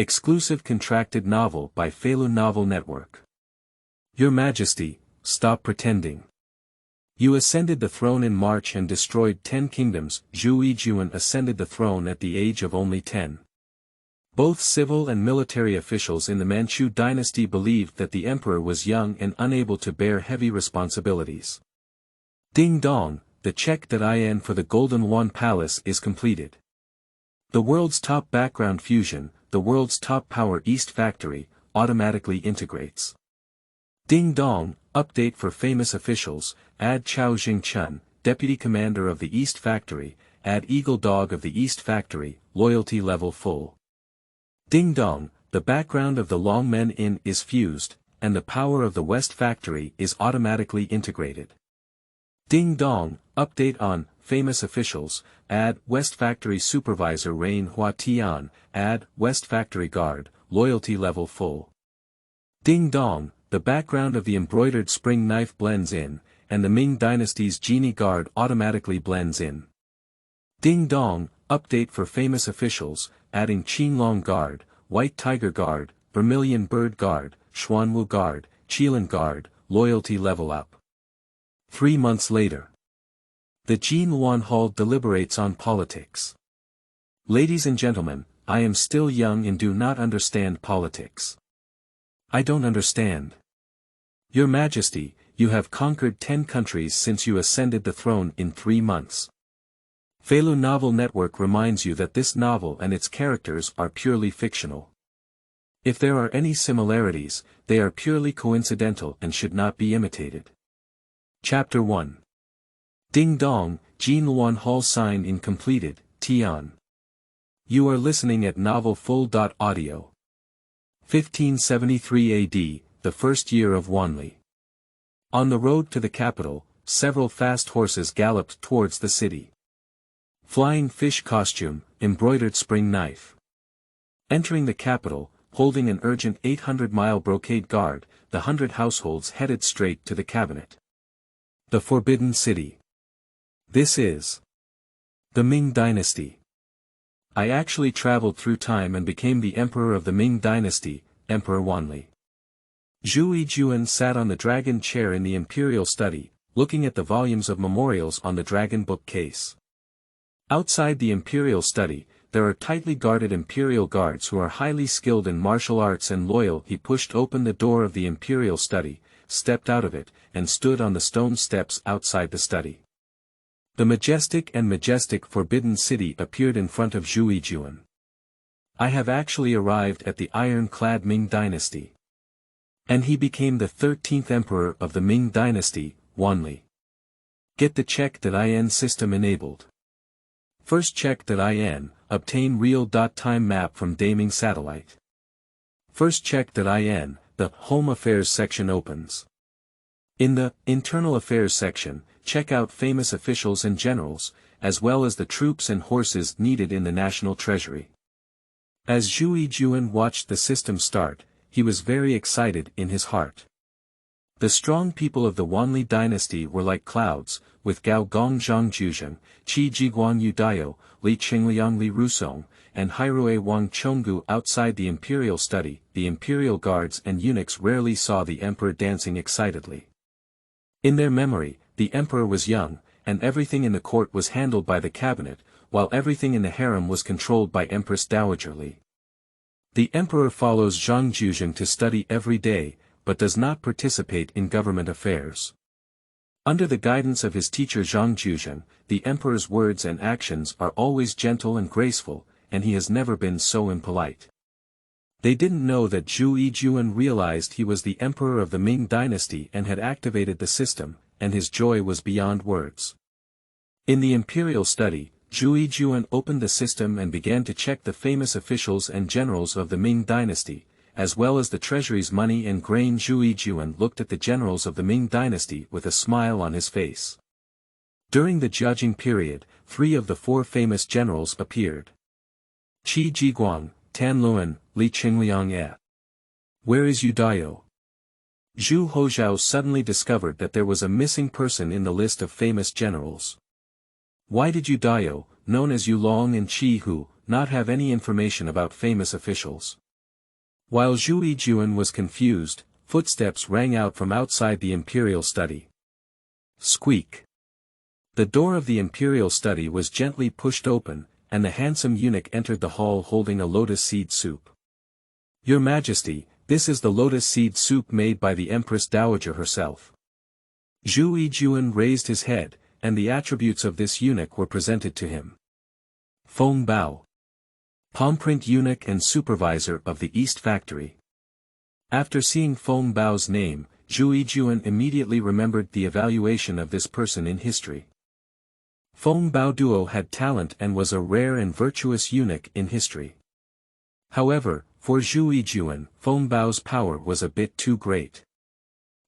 Exclusive contracted novel by Feilu Novel Network. Your Majesty, stop pretending. You ascended the throne in March and destroyed 10 kingdoms. Zhu Yijun ascended the throne at the age of only 10. Both civil and military officials in the Manchu Dynasty believed that the emperor was young and unable to bear heavy responsibilities. Dingdong, the check.in for the Golden Luan Palace is completed. The world's top background fusion, the world's top power East factory, automatically integrates. Dingdong, update for famous officials, add Cao Zhengchun, deputy commander of the East factory, add Eagle Dog of the East factory, loyalty level full. Dingdong, the background of the Longmen Inn is fused, and the power of the West factory is automatically integrated. Dingdong, update on famous officials, add West Factory Supervisor Rain Hua Tian, add West Factory Guard, loyalty level full. Dingdong, the background of the Embroidered Spring Knife blends in, and the Ming Dynasty's Jinyi Guard automatically blends in. Dingdong, update for famous officials, adding Qinglong Guard, White Tiger Guard, Vermilion Bird Guard, Xuanwu Guard, Qilin Guard, loyalty level up. 3 months later. The Jin Luan Hall deliberates on politics. Ladies and gentlemen, I am still young and do not understand politics. I don't understand. Your Majesty, you have conquered 10 countries since you ascended the throne in 3 months. Feilu Novel Network reminds you that this novel and its characters are purely fictional. If there are any similarities, they are purely coincidental and should not be imitated. Chapter 1. Dingdong, Jin Luan Hall sign in completed, Tian. You are listening at novelfull.audio. 1573 AD, the first year of Wanli. On the road to the capital, several fast horses galloped towards the city. Flying fish costume, embroidered spring knife. Entering the capital, holding an urgent 800-mile brocade guard, the 100 households headed straight to the cabinet. The Forbidden City. This is the Ming Dynasty. I actually traveled through time and became the emperor of the Ming Dynasty, Emperor Wanli. Zhu Yijun sat on the dragon chair in the imperial study, looking at the volumes of memorials on the dragon bookcase. Outside the imperial study, there are tightly guarded imperial guards who are highly skilled in martial arts and loyal. He pushed open the door of the imperial study, stepped out of it, and stood on the stone steps outside the study. The majestic Forbidden City appeared in front of Zhu Yijun. I have actually arrived at the iron-clad Ming Dynasty. And he became the 13th emperor of the Ming Dynasty, Wanli. Get the check.in system enabled. First check.in, obtain real-time map from Daming satellite. First check.in, the Home Affairs section opens. In the Internal Affairs section, check out famous officials and generals, as well as the troops and horses needed in the national treasury. As Zhu Yijun watched the system start, he was very excited in his heart. The strong people of the Wanli dynasty were like clouds, with Gao Gong Zhangjiuzheng, Qi Jiguan Yudayo, Li Qingliang Li Rusong, and Hairue Wang Chonggu outside the imperial study. The imperial guards and eunuchs rarely saw the emperor dancing excitedly. In their memory, the emperor was young, and everything in the court was handled by the cabinet, while everything in the harem was controlled by Empress Dowager Li. The emperor follows Zhangjiuzheng to study every day, but does not participate in government affairs. Under the guidance of his teacher Zhangjiuzheng, the emperor's words and actions are always gentle and graceful, and he has never been so impolite. They didn't know that Zhu Yijun realized he was the emperor of the Ming Dynasty and had activated the system, and his joy was beyond words. In the imperial study, Zhu Yijun opened the system and began to check the famous officials and generals of the Ming Dynasty, as well as the treasury's money and grain. Zhu Yijun looked at the generals of the Ming Dynasty with a smile on his face. During the judging period, 3 of the 4 famous generals appeared. Qi Jiguang, Tan Luan, Li Qingliang. Where is Yudayo? Zhu Hozhao suddenly discovered that there was a missing person in the list of famous generals. Why did Yudayo, known as Yulong and Qi Hu, not have any information about famous officials? While Zhu Yijun was confused, footsteps rang out from outside the imperial study. Squeak. The door of the imperial study was gently pushed open, and the handsome eunuch entered the hall holding a lotus seed soup. Your Majesty, this is the lotus seed soup made by the Empress Dowager herself. Zhu Yijun raised his head, and the attributes of this eunuch were presented to him. Feng Bao. Palmprint eunuch and supervisor of the East Factory. After seeing Feng Bao's name, Zhu Yijun immediately remembered the evaluation of this person in history. Feng Bao Duo had talent and was a rare and virtuous eunuch in history. However, for Zhu Yijun, Feng Bao's power was a bit too great.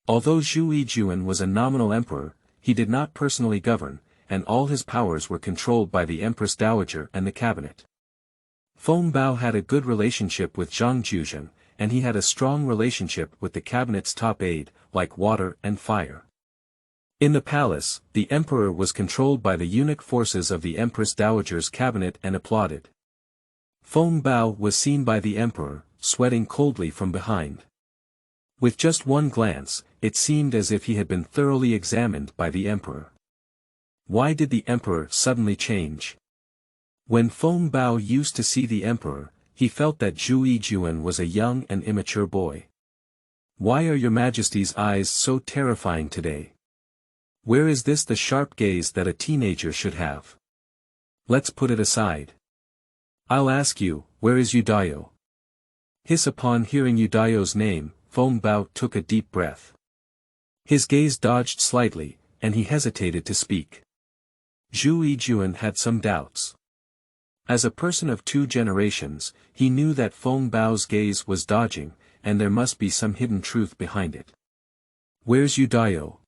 Although Zhu Yijun was a nominal emperor, he did not personally govern, and all his powers were controlled by the Empress Dowager and the cabinet. Feng Bao had a good relationship with Zhang Juzhen, and he had a strong relationship with the cabinet's top aide, like water and fire. In the palace, the emperor was controlled by the eunuch forces of the Empress Dowager's cabinet and applauded. Feng Bao was seen by the emperor, sweating coldly from behind. With just one glance, it seemed as if he had been thoroughly examined by the emperor. Why did the emperor suddenly change? When Feng Bao used to see the emperor, he felt that Zhu Yijun was a young and immature boy. Why are your Majesty's eyes so terrifying today? Where is this the sharp gaze that a teenager should have? Let's put it aside. I'll ask you, where is Yudayo? Hiss. Upon hearing Yudayo's name, Feng Bao took a deep breath. His gaze dodged slightly, and he hesitated to speak. Zhu Yijun had some doubts. As a person of 2 generations, he knew that Feng Bao's gaze was dodging, and there must be some hidden truth behind it. Where's Yudayo?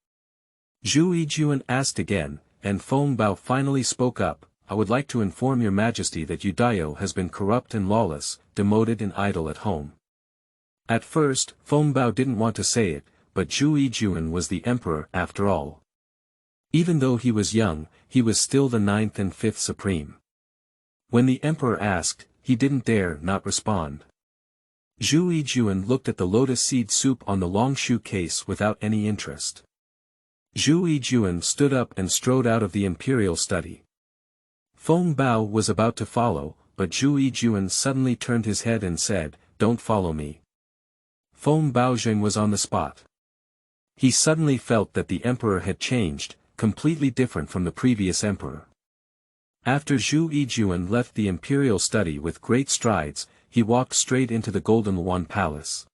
Zhu Yijun asked again, and Feng Bao finally spoke up. I would like to inform your Majesty that Yudayo has been corrupt and lawless, demoted and idle at home. At first, Feng Bao didn't want to say it, but Zhu Yijun was the emperor after all. Even though he was young, he was still the 9th and 5th supreme. When the emperor asked, he didn't dare not respond. Zhu Yijun looked at the lotus seed soup on the longshu case without any interest. Zhu Yijun stood up and strode out of the imperial study. Feng Bao was about to follow, but Zhu Yijun suddenly turned his head and said, "Don't follow me." Feng Baozheng was on the spot. He suddenly felt that the emperor had changed, completely different from the previous emperor. After Zhu Yijun left the imperial study with great strides, he walked straight into the Golden Luan Palace.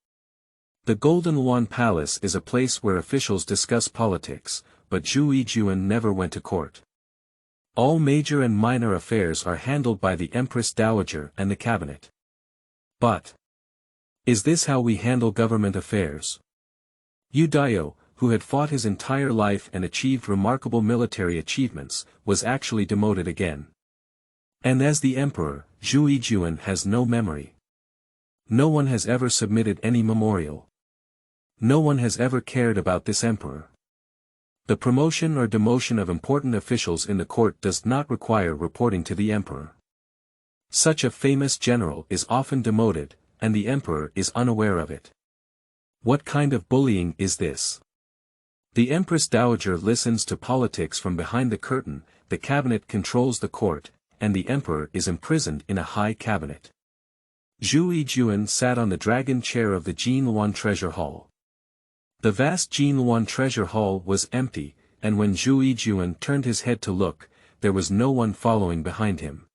The Golden Luan Palace is a place where officials discuss politics, but Zhu Yijun never went to court. All major and minor affairs are handled by the Empress Dowager and the cabinet. But is this how we handle government affairs? Yudayo, who had fought his entire life and achieved remarkable military achievements, was actually demoted again. And as the emperor, Zhu Yijun has no memory. No one has ever submitted any memorial. No one has ever cared about this emperor. The promotion or demotion of important officials in the court does not require reporting to the emperor. Such a famous general is often demoted, and the emperor is unaware of it. What kind of bullying is this? The Empress Dowager listens to politics from behind the curtain, the cabinet controls the court, and the emperor is imprisoned in a high cabinet. Zhu Yijun sat on the dragon chair of the Jin Luan Treasure Hall. The vast Jin Luan Treasure Hall was empty, and when Zhu Yijun turned his head to look, there was no one following behind him.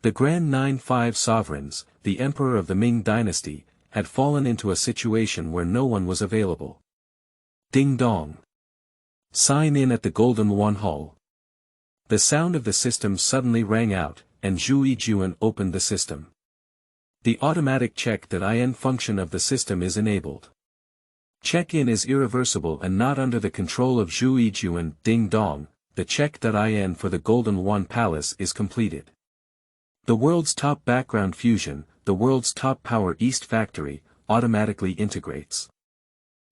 The Grand 9-5 sovereigns, the emperor of the Ming Dynasty, had fallen into a situation where no one was available. Dingdong. Sign in at the Golden Luan Hall. The sound of the system suddenly rang out, and Zhu Yijun opened the system. The automatic check.in function of the system is enabled. Check-in is irreversible and not under the control of Zhu Yijun. Ding-dong, the check.in for the Golden Luan Palace is completed. The world's top background fusion, the world's top power East Factory, automatically integrates.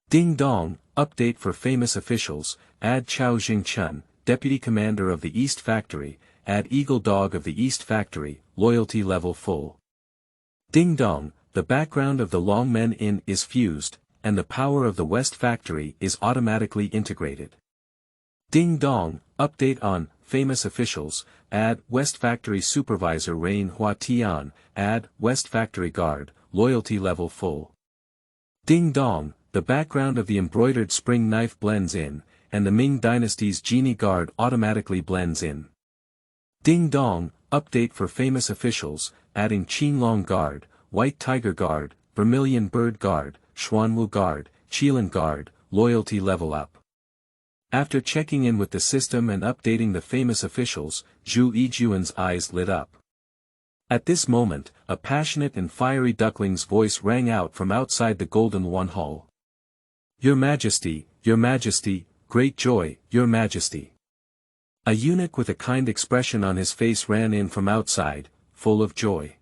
Ding-dong, update for famous officials, add Cao Zhengchun, Deputy Commander of the East Factory, add Eagle Dog of the East Factory, loyalty level full. Ding-dong, the background of the Longmen Inn is fused, and the power of the West Factory is automatically integrated. Dingdong, update on, famous officials, add, West Factory Supervisor Rain Hua Tian, add, West Factory Guard, loyalty level full. Dingdong, the background of the Embroidered Spring Knife blends in, and the Ming Dynasty's Jinyi Guard automatically blends in. Dingdong, update for famous officials, adding Qinglong Guard, White Tiger Guard, Vermilion Bird Guard, Xuanwu Guard, Qilin Guard, loyalty level up. After checking in with the system and updating the famous officials, Zhu Yijun's eyes lit up. At this moment, a passionate and fiery duckling's voice rang out from outside the Golden Luan Hall. Your Majesty, great joy, Your Majesty. A eunuch with a kind expression on his face ran in from outside, full of joy.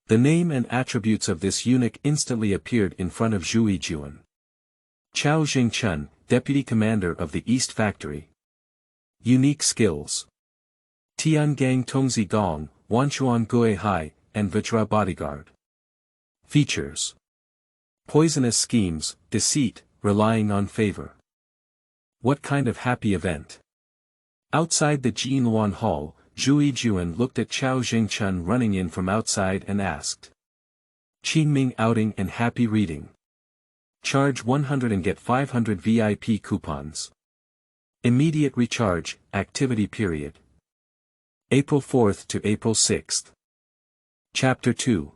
The name and attributes of this eunuch instantly appeared in front of Zhu Yijun. Cao Zhengchun, Deputy Commander of the East Factory. Unique skills. Tian Gang Tongzi Gong, Wanchuan Gui Hai, and Vitra Bodyguard. Features. Poisonous schemes, deceit, relying on favor. What kind of happy event? Outside the Jin Luan Hall, Zhu Yijun looked at Cao Zhengchun running in from outside and asked. Qingming outing and happy reading. Charge 100 and get 500 VIP coupons. Immediate recharge, activity period. April 4th to April 6th. Chapter 2.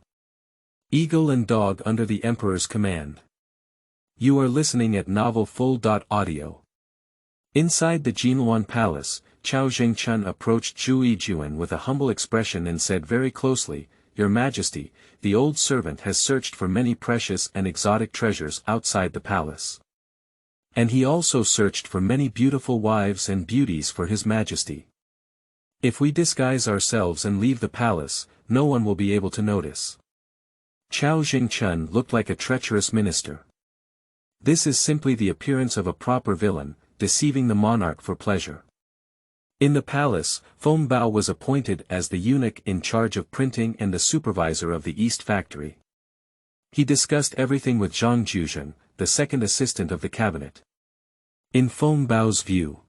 Eagle and Dog under the Emperor's command. You are listening at novelfull.audio. Inside the Jin Luan Palace, Cao Zhengchun approached Zhu Yijun with a humble expression and said very closely, Your Majesty, the old servant has searched for many precious and exotic treasures outside the palace. And he also searched for many beautiful wives and beauties for His Majesty. If we disguise ourselves and leave the palace, no one will be able to notice. Cao Zhengchun looked like a treacherous minister. This is simply the appearance of a proper villain, deceiving the monarch for pleasure. In the palace, Feng Bao was appointed as the eunuch in charge of printing and the supervisor of the East Factory. He discussed everything with Zhang Juzhen, the second assistant of the cabinet. In Feng Bao's view,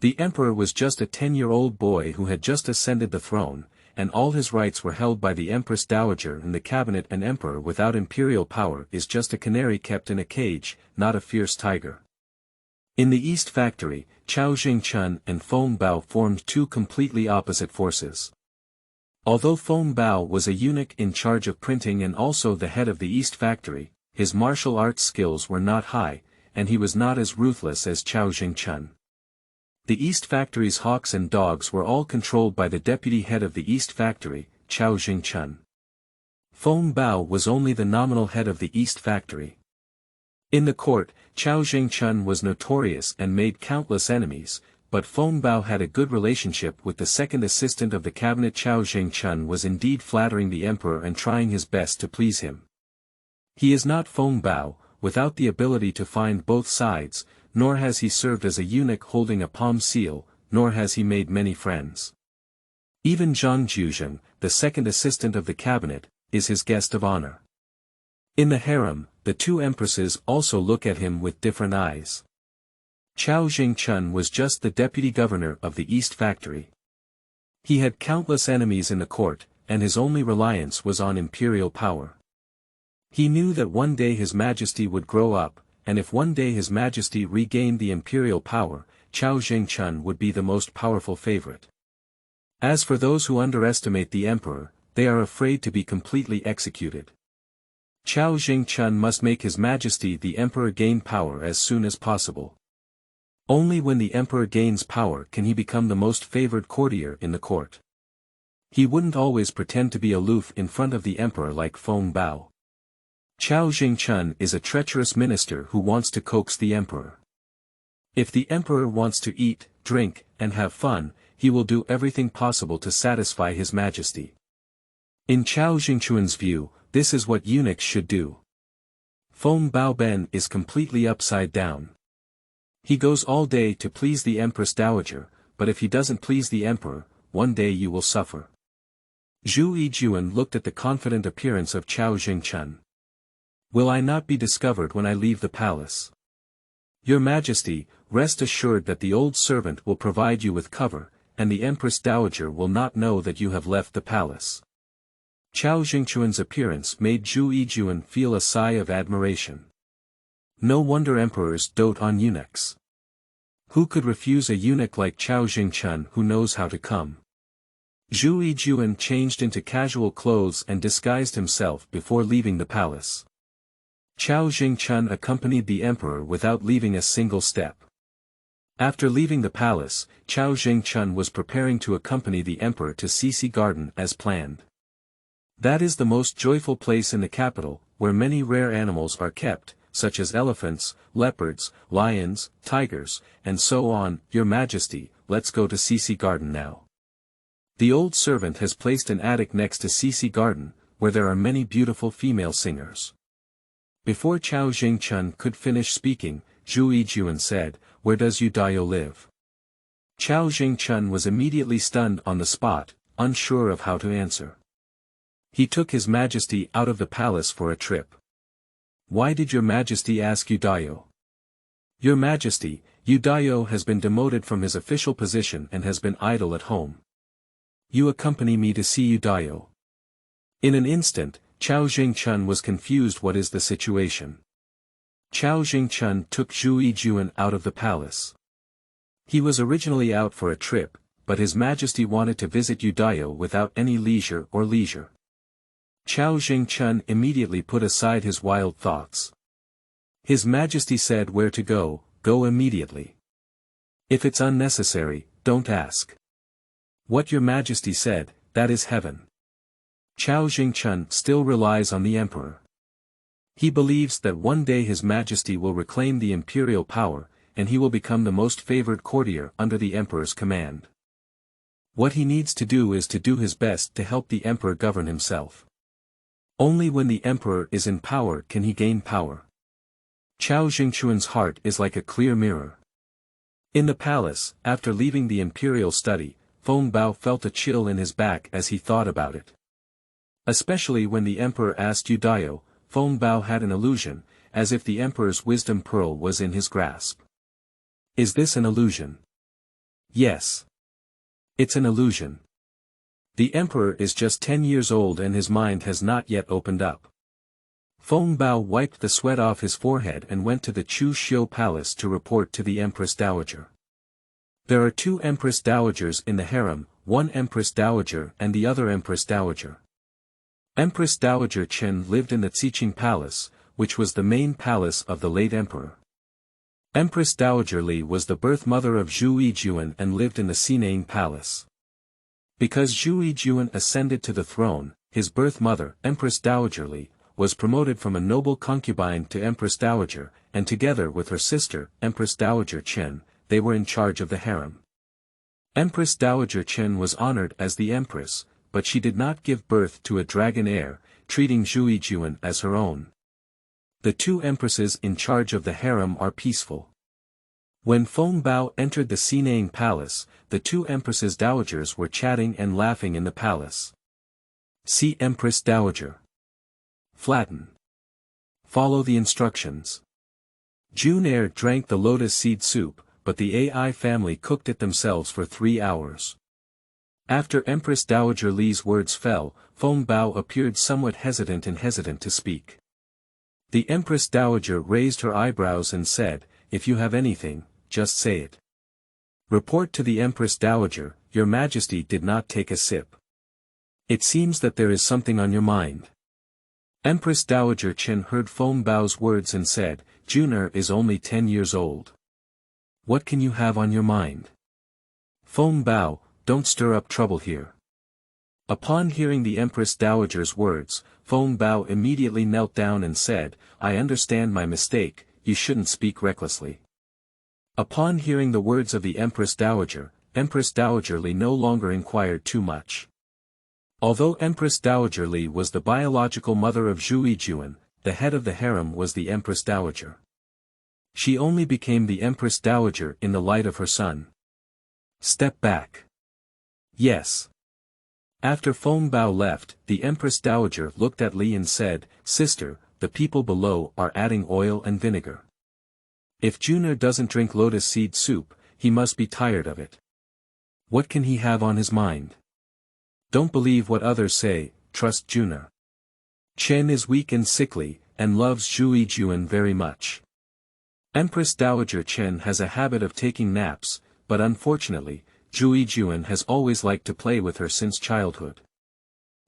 the emperor was just a 10-year-old boy who had just ascended the throne, and all his rights were held by the Empress Dowager in the cabinet. An emperor without imperial power is just a canary kept in a cage, not a fierce tiger. In the East Factory, Cao Zhengchun and Feng Bao formed two completely opposite forces. Although Feng Bao was a eunuch in charge of printing and also the head of the East Factory, his martial arts skills were not high, and he was not as ruthless as Cao Zhengchun. The East Factory's hawks and dogs were all controlled by the deputy head of the East Factory, Cao Zhengchun. Feng Bao was only the nominal head of the East Factory. In the court, Cao Zhengchun was notorious and made countless enemies, but Feng Bao had a good relationship with the second assistant of the cabinet. Cao Zhengchun was indeed flattering the emperor and trying his best to please him. He is not Feng Bao, without the ability to find both sides, nor has he served as a eunuch holding a palm seal, nor has he made many friends. Even Zhang Juzhen, the second assistant of the cabinet, is his guest of honor. In the harem, the two empresses also look at him with different eyes. Cao Zhengchun was just the deputy governor of the East Factory. He had countless enemies in the court, and his only reliance was on imperial power. He knew that one day His Majesty would grow up, and if one day His Majesty regained the imperial power, Cao Zhengchun would be the most powerful favorite. As for those who underestimate the emperor, they are afraid to be completely executed. Cao Zhengchun must make His Majesty the emperor gain power as soon as possible. Only when the emperor gains power can he become the most favored courtier in the court. He wouldn't always pretend to be aloof in front of the emperor like Feng Bao. Cao Zhengchun is a treacherous minister who wants to coax the emperor. If the emperor wants to eat, drink, and have fun, he will do everything possible to satisfy His Majesty. In Cao Zhengchun's view, this is what eunuchs should do. Feng Bao Ben is completely upside down. He goes all day to please the Empress Dowager, but if he doesn't please the emperor, one day you will suffer. Zhu Yijun looked at the confident appearance of Cao Zhengchun. Will I not be discovered when I leave the palace? Your Majesty, rest assured that the old servant will provide you with cover, and the Empress Dowager will not know that you have left the palace. Cao Zhengchun's appearance made Zhu Yijun feel a sigh of admiration. No wonder emperors dote on eunuchs. Who could refuse a eunuch like Cao Zhengchun who knows how to come? Zhu Yijun changed into casual clothes and disguised himself before leaving the palace. Cao Zhengchun accompanied the emperor without leaving a single step. After leaving the palace, Cao Zhengchun was preparing to accompany the emperor to Qixi Garden as planned. That is the most joyful place in the capital, where many rare animals are kept, such as elephants, leopards, lions, tigers, and so on. Your Majesty, let's go to Qixi Garden now. The old servant has placed an attic next to Qixi Garden, where there are many beautiful female singers. Before Cao Zhengchun could finish speaking, Zhu Yijun said, "Where does Yu Dayo live?" Cao Zhengchun was immediately stunned on the spot, unsure of how to answer. He took His Majesty out of the palace for a trip. Why did Your Majesty ask Yu Dayo? Your Majesty, Yu Dayo has been demoted from his official position and has been idle at home. You accompany me to see Yu Dayo. In an instant, Cao Zhengchun was confused. What is the situation? Cao Zhengchun took Zhu Yijun out of the palace. He was originally out for a trip, but His Majesty wanted to visit Yu Dayo without any leisure. Cao Zhengchun immediately put aside his wild thoughts. His Majesty said where to go, go immediately. If it's unnecessary, don't ask. What Your Majesty said, that is heaven. Cao Zhengchun still relies on the emperor. He believes that one day His Majesty will reclaim the imperial power, and he will become the most favored courtier under the emperor's command. What he needs to do is to do his best to help the emperor govern himself. Only when the emperor is in power can he gain power. Cao Zhengchun's heart is like a clear mirror. In the palace, after leaving the imperial study, Feng Bao felt a chill in his back as he thought about it. Especially when the emperor asked Yu Dayo, Feng Bao had an illusion, as if the emperor's wisdom pearl was in his grasp. Is this an illusion? Yes. It's an illusion. The emperor is just 10 years old and his mind has not yet opened up. Feng Bao wiped the sweat off his forehead and went to the Chu Xiu Palace to report to the Empress Dowager. There are 2 Empress Dowagers in the harem, one Empress Dowager and the other Empress Dowager. Empress Dowager Chen lived in the Qianqing Palace, which was the main palace of the late emperor. Empress Dowager Li was the birth mother of Zhu Yijun and lived in the Qianqing Palace. Because Zhu Yijun ascended to the throne, his birth mother, Empress Dowager Li, was promoted from a noble concubine to Empress Dowager, and together with her sister, Empress Dowager Chen, they were in charge of the harem. Empress Dowager Chen was honored as the empress, but she did not give birth to a dragon heir, treating Zhu Yijun as her own. The 2 empresses in charge of the harem are peaceful. When Feng Bao entered the Qianqing Palace, the 2 empresses dowagers were chatting and laughing in the palace. See Empress Dowager. Flatten. Follow the instructions. June Air drank the lotus seed soup, but the AI family cooked it themselves for 3 hours. After Empress Dowager Li's words fell, Feng Bao appeared somewhat hesitant to speak. The Empress Dowager raised her eyebrows and said, "If you have anything, just say it." Report to the Empress Dowager, Your Majesty did not take a sip. It seems that there is something on your mind. Empress Dowager Chen heard Feng Bao's words and said, Juner is only 10 years old. What can you have on your mind? Feng Bao, don't stir up trouble here. Upon hearing the Empress Dowager's words, Feng Bao immediately knelt down and said, I understand my mistake, you shouldn't speak recklessly. Upon hearing the words of the Empress Dowager Li no longer inquired too much. Although Empress Dowager Li was the biological mother of Zhu Yijun, the head of the harem was the Empress Dowager. She only became the Empress Dowager in the light of her son. Step back. Yes. After Feng Bao left, the Empress Dowager looked at Li and said, "Sister, the people below are adding oil and vinegar. If Juner doesn't drink lotus seed soup, he must be tired of it. What can he have on his mind? Don't believe what others say, trust Juner. Chen is weak and sickly, and loves Zhu Yijun very much. Empress Dowager Chen has a habit of taking naps, but unfortunately, Zhu Yijun has always liked to play with her since childhood.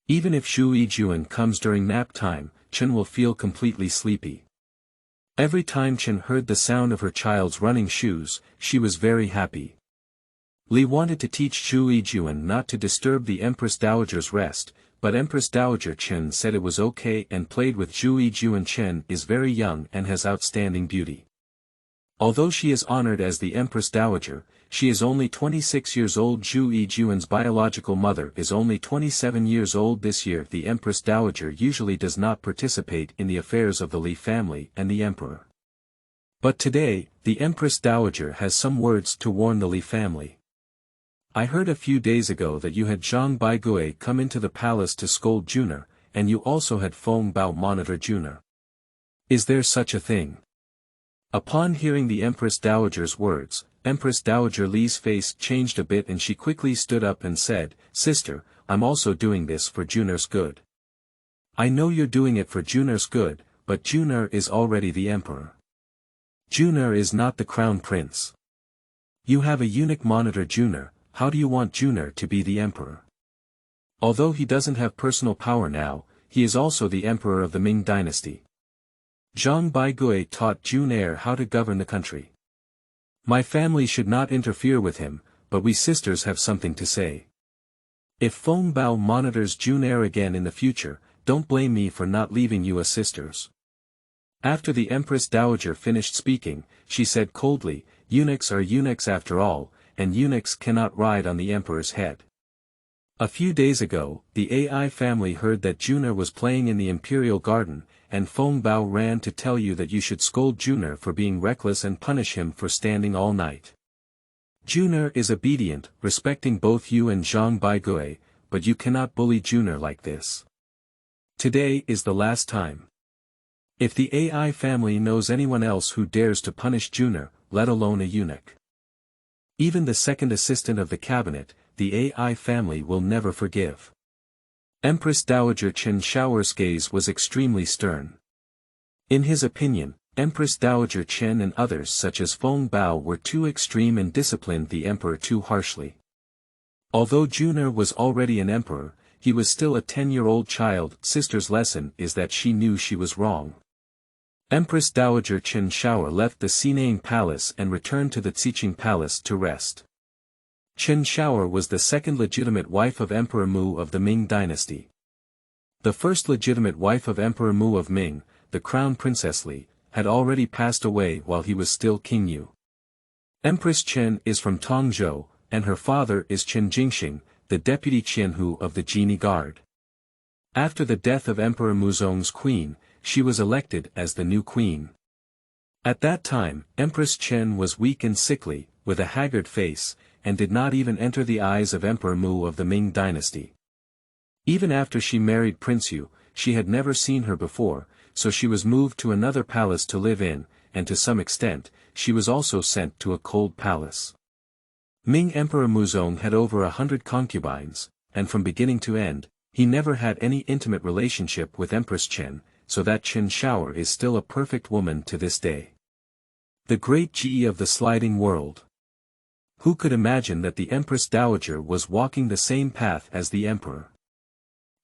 Even if Zhu Yijun comes during nap time, Chen will feel completely sleepy. Every time Chen heard the sound of her child's running shoes, she was very happy. Li wanted to teach Zhu Yijun not to disturb the Empress Dowager's rest, but Empress Dowager Chen said it was okay and played with Zhu Yijun. Chen is very young and has outstanding beauty. Although she is honored as the Empress Dowager, she is only 26 years old. Zhu Yijun's biological mother is only 27 years old this year. The Empress Dowager usually does not participate in the affairs of the Li family and the Emperor. But today, the Empress Dowager has some words to warn the Li family. I heard a few days ago that you had Zhang Baigui come into the palace to scold Juner, and you also had Feng Bao monitor Juner. Is there such a thing? Upon hearing the Empress Dowager's words, Empress Dowager Li's face changed a bit and she quickly stood up and said, "Sister, I'm also doing this for Juner's good. I know you're doing it for Juner's good, but Juner is already the emperor. Juner is not the crown prince. You have a eunuch monitor Juner, how do you want Juner to be the emperor? Although he doesn't have personal power now, he is also the emperor of the Ming Dynasty. Zhang Baigui taught Juner how to govern the country. My family should not interfere with him, but we sisters have something to say. If Feng Bao monitors Juner again in the future, don't blame me for not leaving you as sisters." After the Empress Dowager finished speaking, she said coldly, "Eunuchs are eunuchs after all, and eunuchs cannot ride on the emperor's head." A few days ago, the AI family heard that Juner was playing in the imperial garden, and Feng Bao ran to tell you that you should scold Juner for being reckless and punish him for standing all night. Juner is obedient, respecting both you and Zhang Baigui, but you cannot bully Juner like this. Today is the last time. If the AI family knows anyone else who dares to punish Juner, let alone a eunuch, even the second assistant of the cabinet, the AI family will never forgive. Empress Dowager Chen Shaoer's gaze was extremely stern. In his opinion, Empress Dowager Chen and others such as Feng Bao were too extreme and disciplined the emperor too harshly. Although Juner was already an emperor, he was still a 10-year-old child. Sister's lesson is that she knew she was wrong. Empress Dowager Chen Shaoer left the Qianqing Palace and returned to the Qianqing Palace to rest. Chen Shaoer was the second legitimate wife of Emperor Mu of the Ming Dynasty. The first legitimate wife of Emperor Mu of Ming, the Crown Princess Li, had already passed away while he was still King Yu. Empress Chen is from Tongzhou, and her father is Chen Jingxing, the deputy Qianhu of the Jinyi Guard. After the death of Emperor Muzong's queen, she was elected as the new queen. At that time, Empress Chen was weak and sickly, with a haggard face, and did not even enter the eyes of Emperor Mu of the Ming Dynasty. Even after she married Prince Yu, she had never seen her before, so she was moved to another palace to live in, and to some extent, she was also sent to a cold palace. Ming Emperor Muzong had over 100 concubines, and from beginning to end, he never had any intimate relationship with Empress Chen, so that Chen Shaoer is still a perfect woman to this day. The great Jinyi of the sliding world. Who could imagine that the Empress Dowager was walking the same path as the emperor?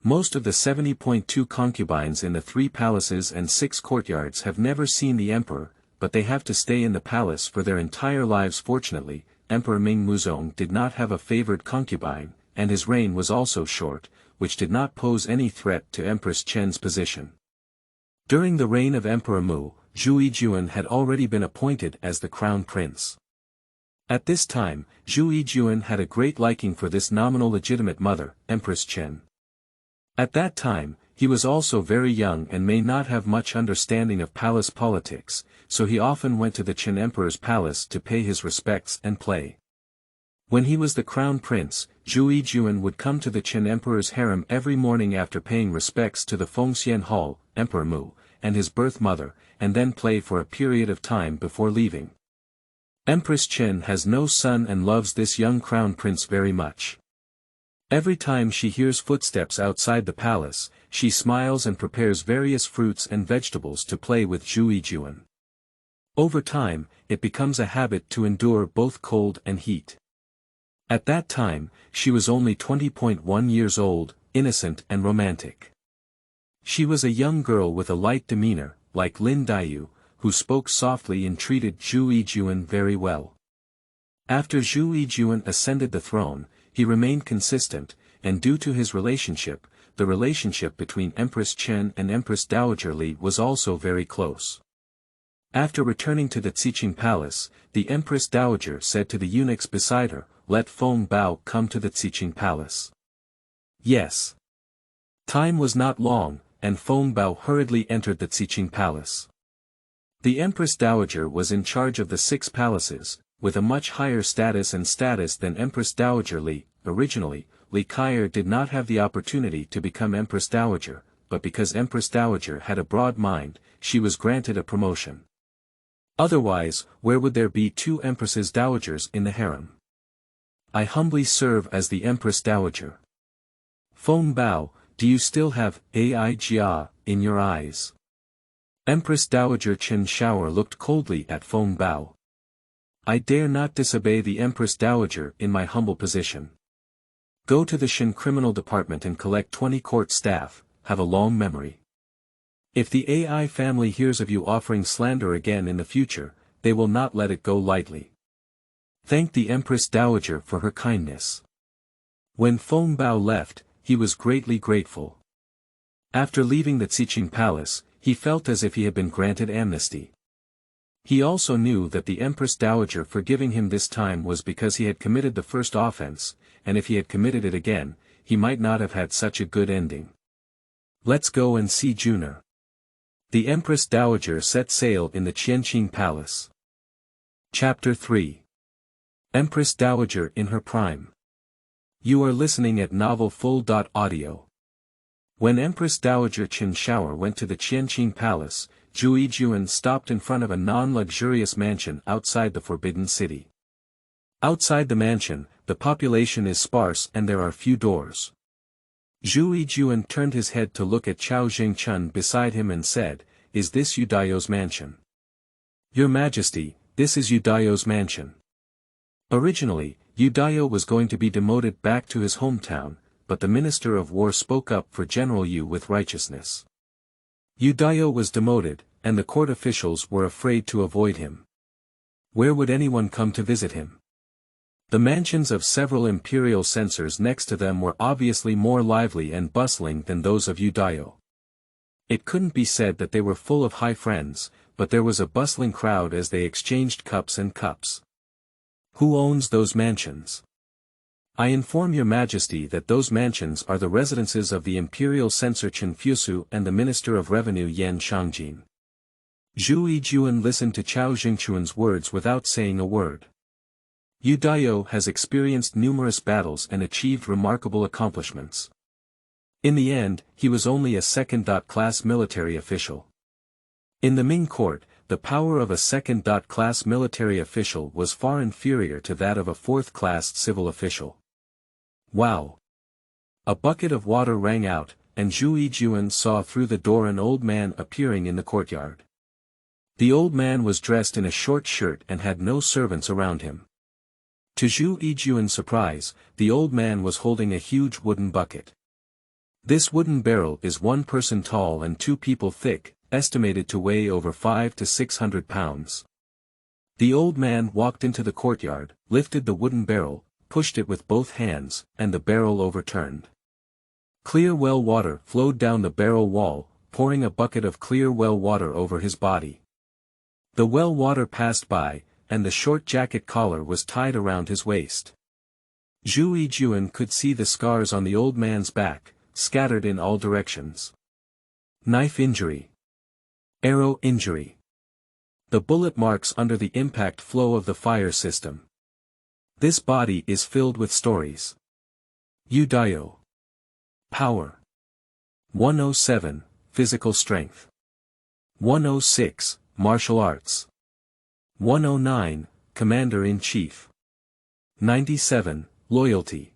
Most of the 70.2 concubines in the 3 palaces and 6 courtyards have never seen the emperor, but they have to stay in the palace for their entire lives. Fortunately, Emperor Ming Muzong did not have a favored concubine, and his reign was also short, which did not pose any threat to Empress Chen's position. During the reign of Emperor Mu, Zhu Yijun had already been appointed as the crown prince. At this time, Zhu Yijun had a great liking for this nominal legitimate mother, Empress Chen. At that time, he was also very young and may not have much understanding of palace politics, so he often went to the Chen Emperor's palace to pay his respects and play. When he was the crown prince, Zhu Yijun would come to the Qin emperor's harem every morning after paying respects to the Fengxian Hall, Emperor Mu, and his birth mother, and then play for a period of time before leaving. Empress Qin has no son and loves this young crown prince very much. Every time she hears footsteps outside the palace, she smiles and prepares various fruits and vegetables to play with Zhu Yijun. Over time, it becomes a habit to endure both cold and heat. At that time, she was only 20.1 years old, innocent and romantic. She was a young girl with a light demeanor, like Lin Daiyu, who spoke softly and treated Zhu Yijun very well. After Zhu Yijun ascended the throne, he remained consistent, and due to his relationship, the relationship between Empress Qin and Empress Dowager Li was also very close. After returning to the Qianqing Palace, the Empress Dowager said to the eunuchs beside her, "Let Feng Bao come to the Qianqing Palace." Yes. Time was not long, and Feng Bao hurriedly entered the Qianqing Palace. The Empress Dowager was in charge of the 6 palaces, with a much higher status than Empress Dowager Li. Originally, Li Kaier did not have the opportunity to become Empress Dowager, but because Empress Dowager had a broad mind, she was granted a promotion. Otherwise, where would there be 2 Empresses Dowagers in the harem? I humbly serve as the Empress Dowager. Feng Bao, do you still have Aijia in your eyes? Empress Dowager Qin Shower looked coldly at Feng Bao. I dare not disobey the Empress Dowager in my humble position. Go to the Shin Criminal Department and collect 20 court staff, have a long memory. If the AI family hears of you offering slander again in the future, they will not let it go lightly. Thank the Empress Dowager for her kindness. When Feng Bao left, he was greatly grateful. After leaving the Qianqing Palace, he felt as if he had been granted amnesty. He also knew that the Empress Dowager forgiving him this time was because he had committed the first offense, and if he had committed it again, he might not have had such a good ending. Let's go and see Juner. The Empress Dowager set sail in the Qianqing Palace. Chapter 3. Empress Dowager in her prime. You are listening at novelfull.audio. When Empress Dowager Qin Shower went to the Qianqing Palace, Zhu Yijun stopped in front of a non-luxurious mansion outside the Forbidden City. Outside the mansion, the population is sparse and there are few doors. Zhu Yijun turned his head to look at Cao Zhengchun beside him and said, "Is this Yudaio's mansion?" "Your Majesty, this is Yudaio's mansion." Originally, Yudaio was going to be demoted back to his hometown, but the Minister of War spoke up for General Yu with righteousness. Yudaio was demoted, and the court officials were afraid to avoid him. Where would anyone come to visit him? The mansions of several imperial censors next to them were obviously more lively and bustling than those of Yudaio. It couldn't be said that they were full of high friends, but there was a bustling crowd as they exchanged cups and cups. Who owns those mansions? I inform your Majesty that those mansions are the residences of the imperial censor Chen Fusu and the Minister of Revenue Yan Shangjin. Zhu Yijun listened to Cao Zhengchun's words without saying a word. Yudaio has experienced numerous battles and achieved remarkable accomplishments. In the end, he was only a second-class military official. In the Ming court, the power of a second-class military official was far inferior to that of a fourth-class civil official. Wow! A bucket of water rang out, and Zhu Yijun saw through the door an old man appearing in the courtyard. The old man was dressed in a short shirt and had no servants around him. To Zhu Yijun's surprise, the old man was holding a huge wooden bucket. This wooden barrel is 1 person tall and 2 people thick, estimated to weigh over 500 to 600 pounds. The old man walked into the courtyard, lifted the wooden barrel, pushed it with both hands, and the barrel overturned. Clear well water flowed down the barrel wall, pouring a bucket of clear well water over his body. The well water passed by, and the short jacket collar was tied around his waist. Zhu Yijun could see the scars on the old man's back, scattered in all directions. Knife injury. Arrow injury. The bullet marks under the impact flow of the fire system. This body is filled with stories. Yu Dao. Power. 107, Physical Strength. 106, Martial Arts. 109, Commander-in-Chief. 97, Loyalty.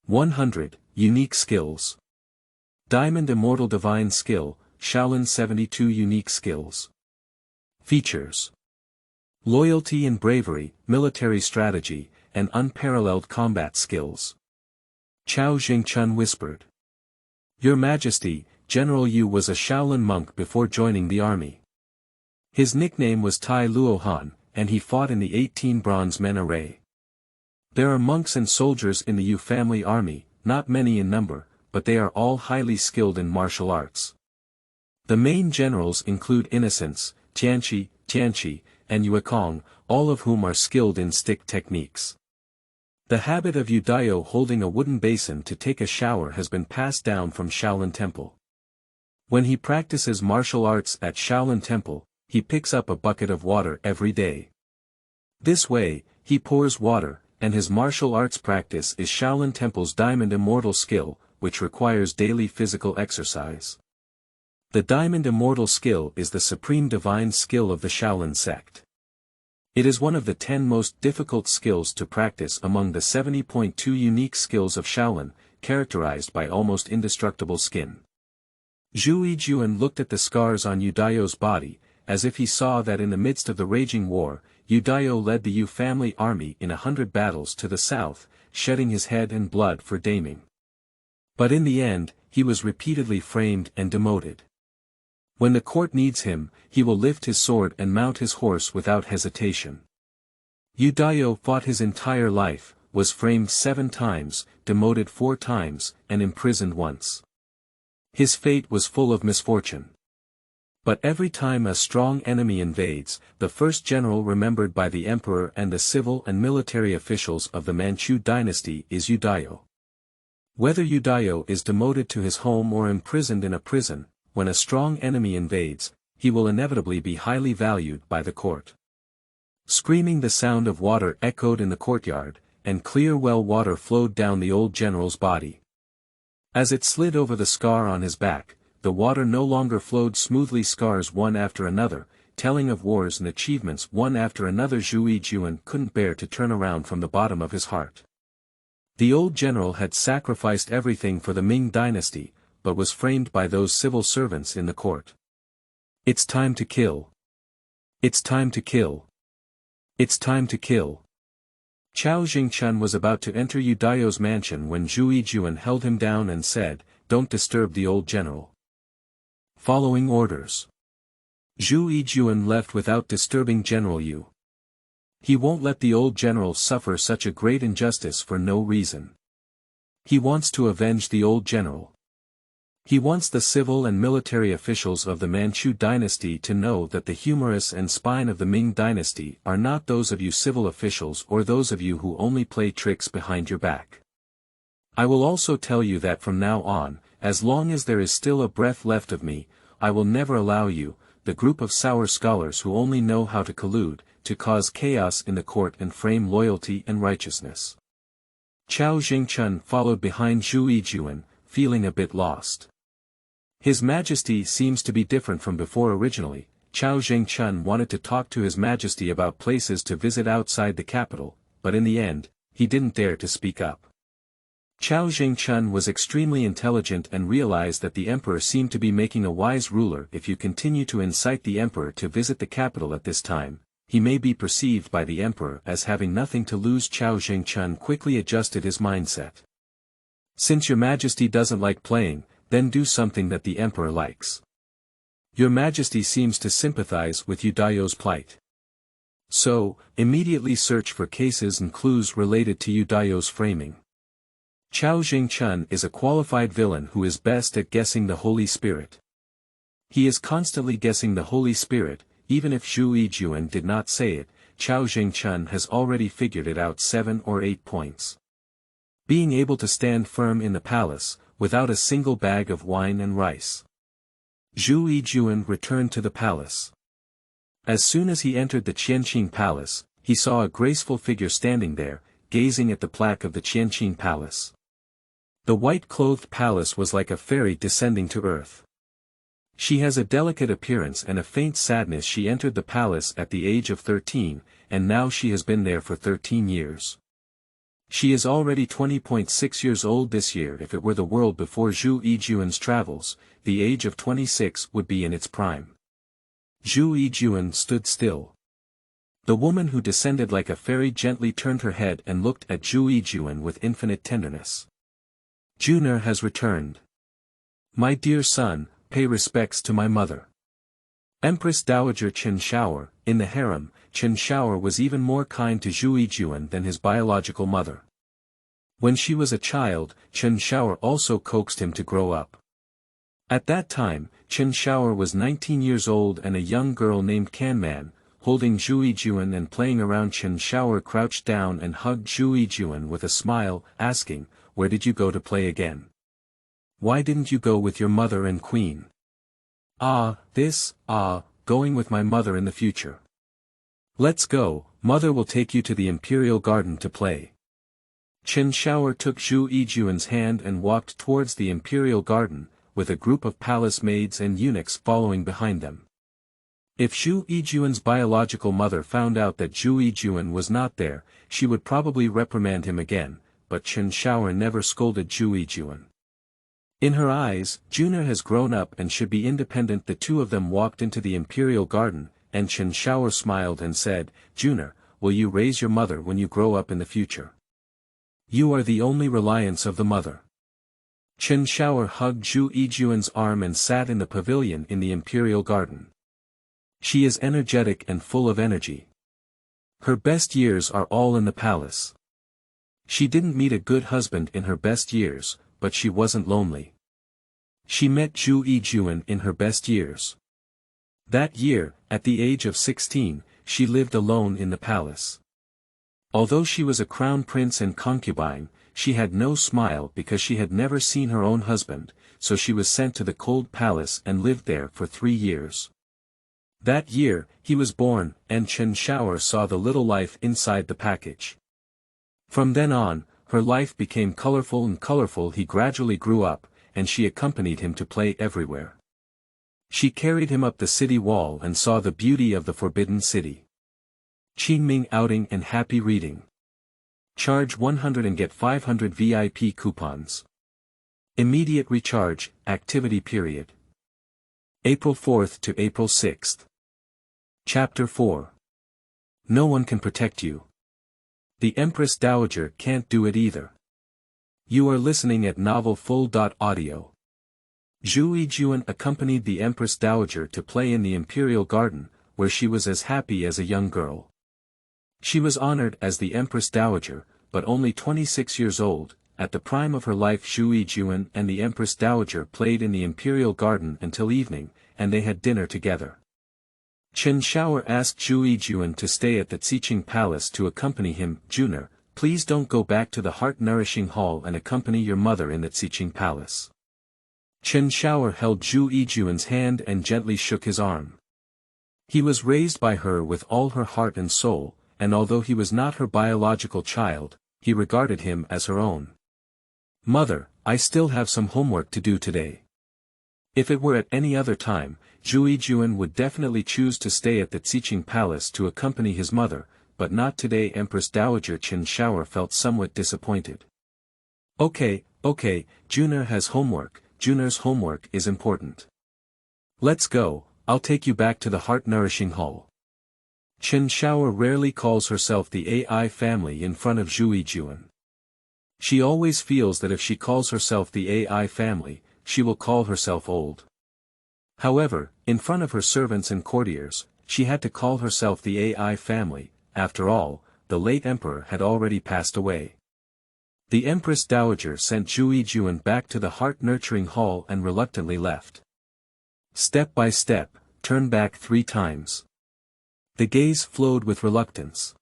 100, Unique Skills. Diamond Immortal Divine Skill, Shaolin 72 Unique Skills. Features. Loyalty and bravery, military strategy, and unparalleled combat skills. Cao Zhengchun whispered. Your Majesty, General Yu was a Shaolin monk before joining the army. His nickname was Tai Luohan, and he fought in the 18 bronze men array. There are monks and soldiers in the Yu family army, not many in number, but they are all highly skilled in martial arts. The main generals include Innocence, Tianqi, and Yuekong, all of whom are skilled in stick techniques. The habit of Yu Dao holding a wooden basin to take a shower has been passed down from Shaolin Temple. When he practices martial arts at Shaolin Temple, he picks up a bucket of water every day. This way, he pours water, and his martial arts practice is Shaolin Temple's Diamond Immortal skill, which requires daily physical exercise. The Diamond Immortal skill is the supreme divine skill of the Shaolin sect. It is one of the 10 most difficult skills to practice among the 70.2 unique skills of Shaolin, characterized by almost indestructible skin. Zhu Yijun looked at the scars on Yu Dao's body, as if he saw that in the midst of the raging war, Yu Dao led the Yu family army in 100 battles to the south, shedding his head and blood for Daming. But in the end, he was repeatedly framed and demoted. When the court needs him, he will lift his sword and mount his horse without hesitation. Yu Dao fought his entire life, was framed 7 times, demoted 4 times, and imprisoned once. His fate was full of misfortune. But every time a strong enemy invades, the first general remembered by the emperor and the civil and military officials of the Manchu Dynasty is Yu Dao. Whether Yu Dao is demoted to his home or imprisoned in a prison, when a strong enemy invades, he will inevitably be highly valued by the court. Screaming, the sound of water echoed in the courtyard, and clear well water flowed down the old general's body. As it slid over the scar on his back, the water no longer flowed smoothly, scars one after another, telling of wars and achievements one after another. Zhu Yijun couldn't bear to turn around from the bottom of his heart. The old general had sacrificed everything for the Ming dynasty, but was framed by those civil servants in the court. It's time to kill. It's time to kill. It's time to kill. Cao Zhengchun was about to enter Yu Dao's mansion when Zhu Yijun held him down and said, "Don't disturb the old general." Following orders. Zhu Yijun left without disturbing General Yu. He won't let the old general suffer such a great injustice for no reason. He wants to avenge the old general. He wants the civil and military officials of the Manchu dynasty to know that the humerus and spine of the Ming dynasty are not those of you civil officials or those of you who only play tricks behind your back. I will also tell you that from now on, as long as there is still a breath left of me, I will never allow you, the group of sour scholars who only know how to collude, to cause chaos in the court and frame loyalty and righteousness. Cao Zhengchun followed behind Zhu Yijun, feeling a bit lost. His Majesty seems to be different from before. Originally, Cao Zhengchun wanted to talk to His Majesty about places to visit outside the capital, but in the end, he didn't dare to speak up. Cao Zhengchun was extremely intelligent and realized that the emperor seemed to be making a wise ruler. If you continue to incite the emperor to visit the capital at this time, he may be perceived by the emperor as having nothing to lose. Cao Zhengchun quickly adjusted his mindset. Since Your Majesty doesn't like playing, then do something that the emperor likes. Your Majesty seems to sympathize with Yu Dao's plight. So, immediately search for cases and clues related to Yu Dao's framing. Cao Zhengchun is a qualified villain who is best at guessing the Holy Spirit. He is constantly guessing the Holy Spirit. Even if Zhu Yijun did not say it, Cao Zhengchun has already figured it out 7 or 8 points. Being able to stand firm in the palace, without a single bag of wine and rice. Zhu Yijun returned to the palace. As soon as he entered the Qianqing Palace, he saw a graceful figure standing there, gazing at the plaque of the Qianqing Palace. The white-clothed palace was like a fairy descending to earth. She has a delicate appearance and a faint sadness. She entered the palace at the age of 13, and now she has been there for 13 years. She is already 20.6 years old this year. If it were the world before Zhu Yijun's travels, the age of 26 would be in its prime. Zhu Yijun stood still. The woman who descended like a fairy gently turned her head and looked at Zhu Yijun with infinite tenderness. Juner has returned. My dear son, pay respects to my mother. Empress Dowager Qianqiang, in the harem, Qianqiang was even more kind to Zhu Yijun than his biological mother. When she was a child, Qianqiang also coaxed him to grow up. At that time, Qianqiang was 19 years old and a young girl named Kanman, holding Zhu Yijun and playing around. Qianqiang crouched down and hugged Zhu Yijun with a smile, asking, "Where did you go to play again? Why didn't you go with your mother and queen?" Going with my mother in the future. Let's go, mother will take you to the imperial garden to play. Qianqiang took Zhu Yijun's hand and walked towards the imperial garden, with a group of palace maids and eunuchs following behind them. If Zhu Yijun's biological mother found out that Zhu Yijun was not there, she would probably reprimand him again, but Qianqiang never scolded Zhu Yijun. In her eyes, Juner has grown up and should be independent. The two of them walked into the imperial garden, and Qianqiang smiled and said, "Juner, will you raise your mother when you grow up in the future? You are the only reliance of the mother." Qianqiang hugged Zhu Yijun's arm and sat in the pavilion in the imperial garden. She is energetic and full of energy. Her best years are all in the palace. She didn't meet a good husband in her best years, but she wasn't lonely. She met Zhu Yijun in her best years. That year, at the age of 16, she lived alone in the palace. Although she was a crown prince and concubine, she had no smile because she had never seen her own husband, so she was sent to the cold palace and lived there for 3 years. That year, he was born, and Qianqiang saw the little life inside the package. From then on, her life became colorful and colorful. He gradually grew up, and she accompanied him to play everywhere. She carried him up the city wall and saw the beauty of the Forbidden City. Qingming outing and happy reading. Charge 100 and get 500 VIP coupons. Immediate recharge, activity period. April 4th to April 6th. Chapter 4. No one can protect you. The Empress Dowager can't do it either. You are listening at novelfull.audio. Zhu Yijun accompanied the Empress Dowager to play in the imperial garden, where she was as happy as a young girl. She was honored as the Empress Dowager, but only 26 years old. At the prime of her life, Zhu Yijun and the Empress Dowager played in the imperial garden until evening, and they had dinner together. Qianqiang asked Zhu Yijun to stay at the Qianqing Palace to accompany him. "Juner, please don't go back to the heart-nourishing hall and accompany your mother in the Qianqing Palace." Qianqiang held Zhu Yijun's hand and gently shook his arm. He was raised by her with all her heart and soul, and although he was not her biological child, he regarded him as her own. "Mother, I still have some homework to do today." If it were at any other time, Zhu Yijun would definitely choose to stay at the Qianqing Palace to accompany his mother, but not today. Empress Dowager Qianqiang felt somewhat disappointed. Okay, Juner has homework. Juner's homework is important. Let's go, I'll take you back to the heart-nourishing hall. Qianqiang rarely calls herself the AI family in front of Zhu Yijun. She always feels that if she calls herself the AI family, she will call herself old. However, in front of her servants and courtiers, she had to call herself the AI family. After all, the late emperor had already passed away. The Empress Dowager sent Zhu Yijun back to the heart-nurturing hall and reluctantly left. Step by step, turn back 3 times. The gaze flowed with reluctance.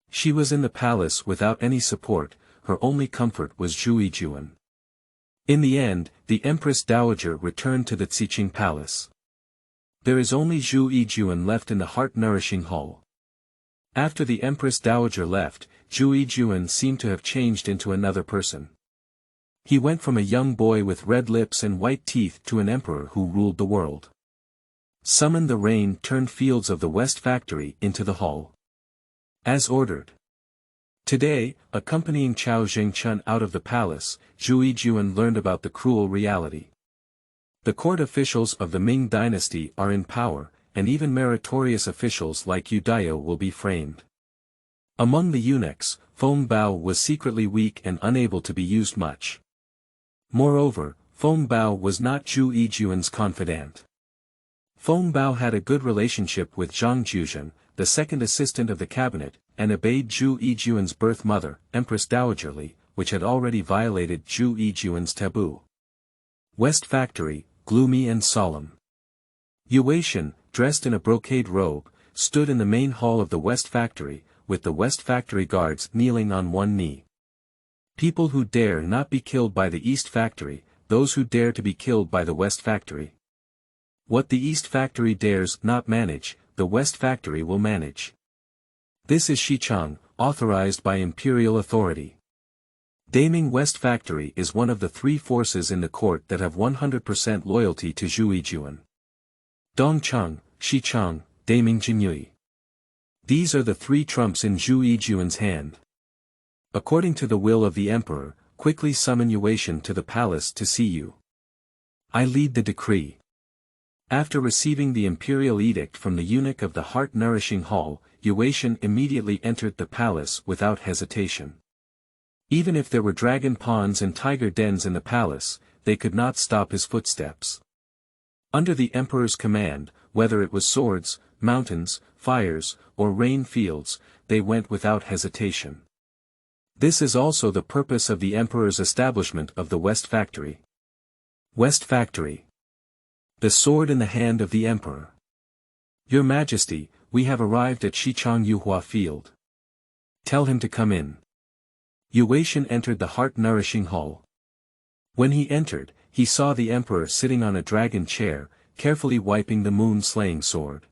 She was in the palace without any support, her only comfort was Zhu Yijun. In the end, the Empress Dowager returned to the Qianqing Palace. There is only Zhu Yijun left in the heart-nourishing hall. After the Empress Dowager left, Zhu Yijun seemed to have changed into another person. He went from a young boy with red lips and white teeth to an emperor who ruled the world. Summon the rain turned fields of the West Factory into the hall. As ordered. Today, accompanying Cao Zhengchun out of the palace, Zhu Yijun learned about the cruel reality. The court officials of the Ming Dynasty are in power, and even meritorious officials like Yudayo will be framed. Among the eunuchs, Feng Bao was secretly weak and unable to be used much. Moreover, Feng Bao was not Zhu Yijun's confidant. Feng Bao had a good relationship with Zhang Juzhen, the second assistant of the cabinet, and obeyed Zhu Yijun's birth mother, Empress Dowager, which had already violated Zhu Yijun's taboo. West Factory, gloomy and solemn. Yuanshan, dressed in a brocade robe, stood in the main hall of the West Factory, with the West Factory guards kneeling on one knee. People who dare not be killed by the East Factory, those who dare to be killed by the West Factory. What the East Factory dares not manage, the West Factory will manage. This is Qichang, authorized by imperial authority. Daming West Factory is one of the three forces in the court that have 100% loyalty to Zhu Yijun. Dongcheng, Qichang, Daming Jinyi. These are the three trumps in Zhu Yijun's hand. According to the will of the emperor, quickly summon Yuanshan to the palace to see you. I lead the decree. After receiving the imperial edict from the eunuch of the heart-nourishing hall, Yuanshan immediately entered the palace without hesitation. Even if there were dragon ponds and tiger dens in the palace, they could not stop his footsteps. Under the emperor's command, whether it was swords, mountains, fires, or rain fields, they went without hesitation. This is also the purpose of the emperor's establishment of the West Factory. West Factory. The sword in the hand of the emperor. Your Majesty, we have arrived at Qichang Yuhua Field. Tell him to come in. Yuanshan entered the heart-nourishing hall. When he entered, he saw the emperor sitting on a dragon chair, carefully wiping the moon-slaying sword.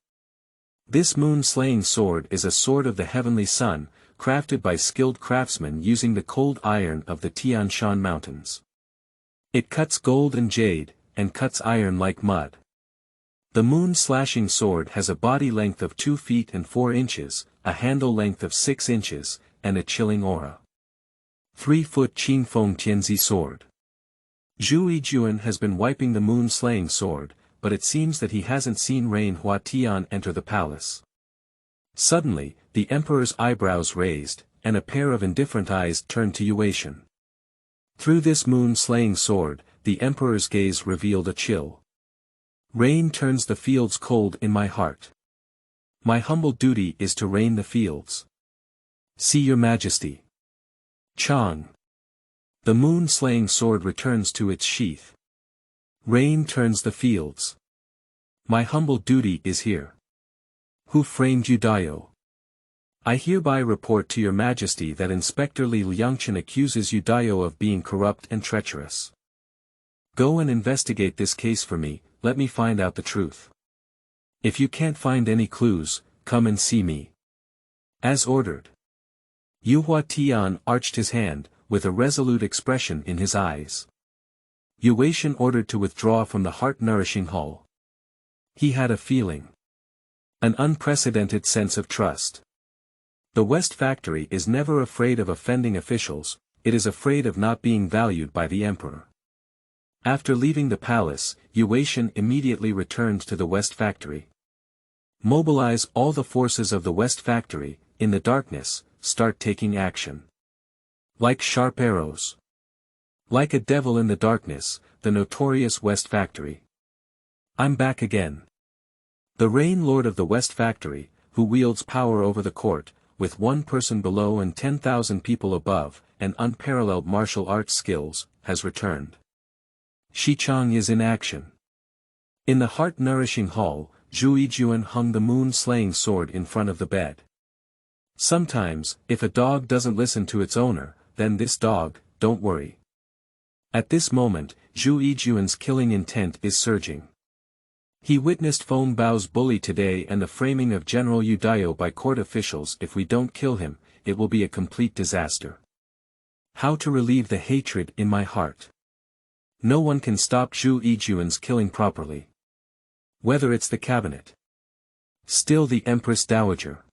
This moon-slaying sword is a sword of the heavenly sun, crafted by skilled craftsmen using the cold iron of the Tian Shan mountains. It cuts gold and jade, and cuts iron like mud. The moon-slashing sword has a body length of 2 feet and 4 inches, a handle length of 6 inches, and a chilling aura. 3-foot Qingfeng Tianzi sword. Zhu Yijun has been wiping the moon-slaying sword, but it seems that he hasn't seen Rain Hua Tian enter the palace. Suddenly, the emperor's eyebrows raised, and a pair of indifferent eyes turned to Yuanshan. Through this moon-slaying sword, the emperor's gaze revealed a chill. Rain turns the fields cold in my heart. My humble duty is to rain the fields. See your Majesty. Chang. The moon-slaying sword returns to its sheath. Rain turns the fields. My humble duty is here. Who framed Yudayo? I hereby report to your Majesty that Inspector Li Liangchen accuses Yudayo of being corrupt and treacherous. Go and investigate this case for me, let me find out the truth. If you can't find any clues, come and see me. As ordered. Yuhua Tian arched his hand, with a resolute expression in his eyes. Yuanshan ordered to withdraw from the heart-nourishing hall. He had a feeling. An unprecedented sense of trust. The West Factory is never afraid of offending officials, it is afraid of not being valued by the emperor. After leaving the palace, Yuanshan immediately returned to the West Factory. Mobilize all the forces of the West Factory, in the darkness, start taking action. Like sharp arrows. Like a devil in the darkness, the notorious West Factory. I'm back again. The Rain Lord of the West Factory, who wields power over the court, with 1 person below and 10,000 people above, and unparalleled martial arts skills, has returned. Qichang is in action. In the heart-nourishing hall, Zhu Yijun hung the moon-slaying sword in front of the bed. Sometimes, if a dog doesn't listen to its owner, then this dog, don't worry. At this moment, Zhu Yijun's killing intent is surging. He witnessed Feng Bao's bully today and the framing of General Yu Daio by court officials. If we don't kill him, it will be a complete disaster. How to relieve the hatred in my heart? No one can stop Zhu Yijun's killing properly. Whether it's the cabinet. Still the Empress Dowager.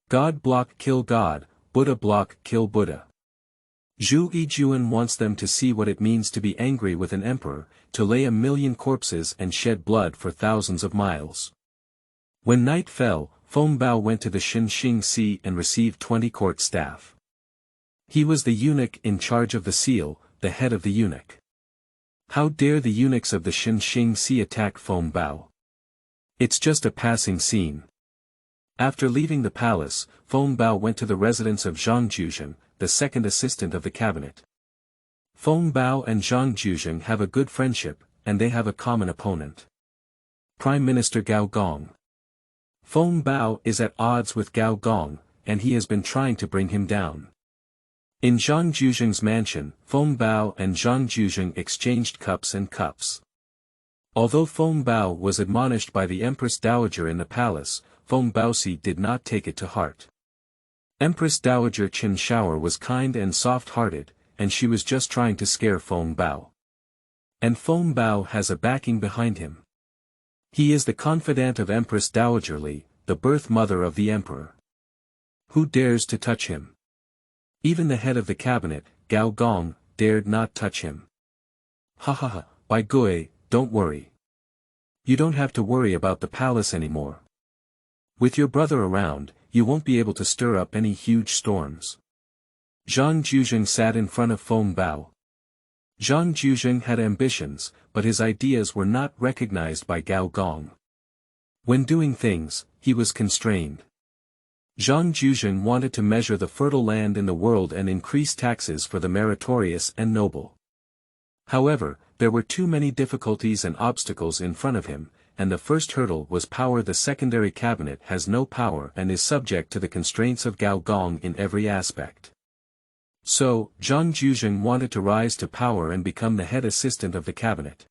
God block kill God, Buddha block kill Buddha. Zhu Yijun wants them to see what it means to be angry with an emperor, to lay 1,000,000 corpses and shed blood for thousands of miles. When night fell, Feng Bao went to the Qianqing Sea and received 20 court staff. He was the eunuch in charge of the seal, the head of the eunuch. How dare the eunuchs of the Qianqing Sea attack Feng Bao? It's just a passing scene. After leaving the palace, Feng Bao went to the residence of Zhang Juzheng, the second assistant of the cabinet. Feng Bao and Zhang Juzheng have a good friendship, and they have a common opponent. Prime Minister Gao Gong. Feng Bao is at odds with Gao Gong, and he has been trying to bring him down. In Zhang Juzheng's mansion, Feng Bao and Zhang Juzheng exchanged cups and cups. Although Feng Bao was admonished by the Empress Dowager in the palace, Feng Baozi did not take it to heart. Empress Dowager Qin Shower was kind and soft-hearted, and she was just trying to scare Feng Bao. And Feng Bao has a backing behind him. He is the confidant of Empress Dowager Li, the birth mother of the emperor. Who dares to touch him? Even the head of the cabinet, Gao Gong, dared not touch him. Ha ha ha, Bai Gui, don't worry. You don't have to worry about the palace anymore. With your brother around, you won't be able to stir up any huge storms. Zhang Juzheng sat in front of Feng Bao. Zhang Juzheng had ambitions, but his ideas were not recognized by Gao Gong. When doing things, he was constrained. Zhang Juzheng wanted to measure the fertile land in the world and increase taxes for the meritorious and noble. However, there were too many difficulties and obstacles in front of him, and the first hurdle was power. The secondary cabinet has no power and is subject to the constraints of Gao Gong in every aspect. So, Zhang Juzheng wanted to rise to power and become the head assistant of the cabinet.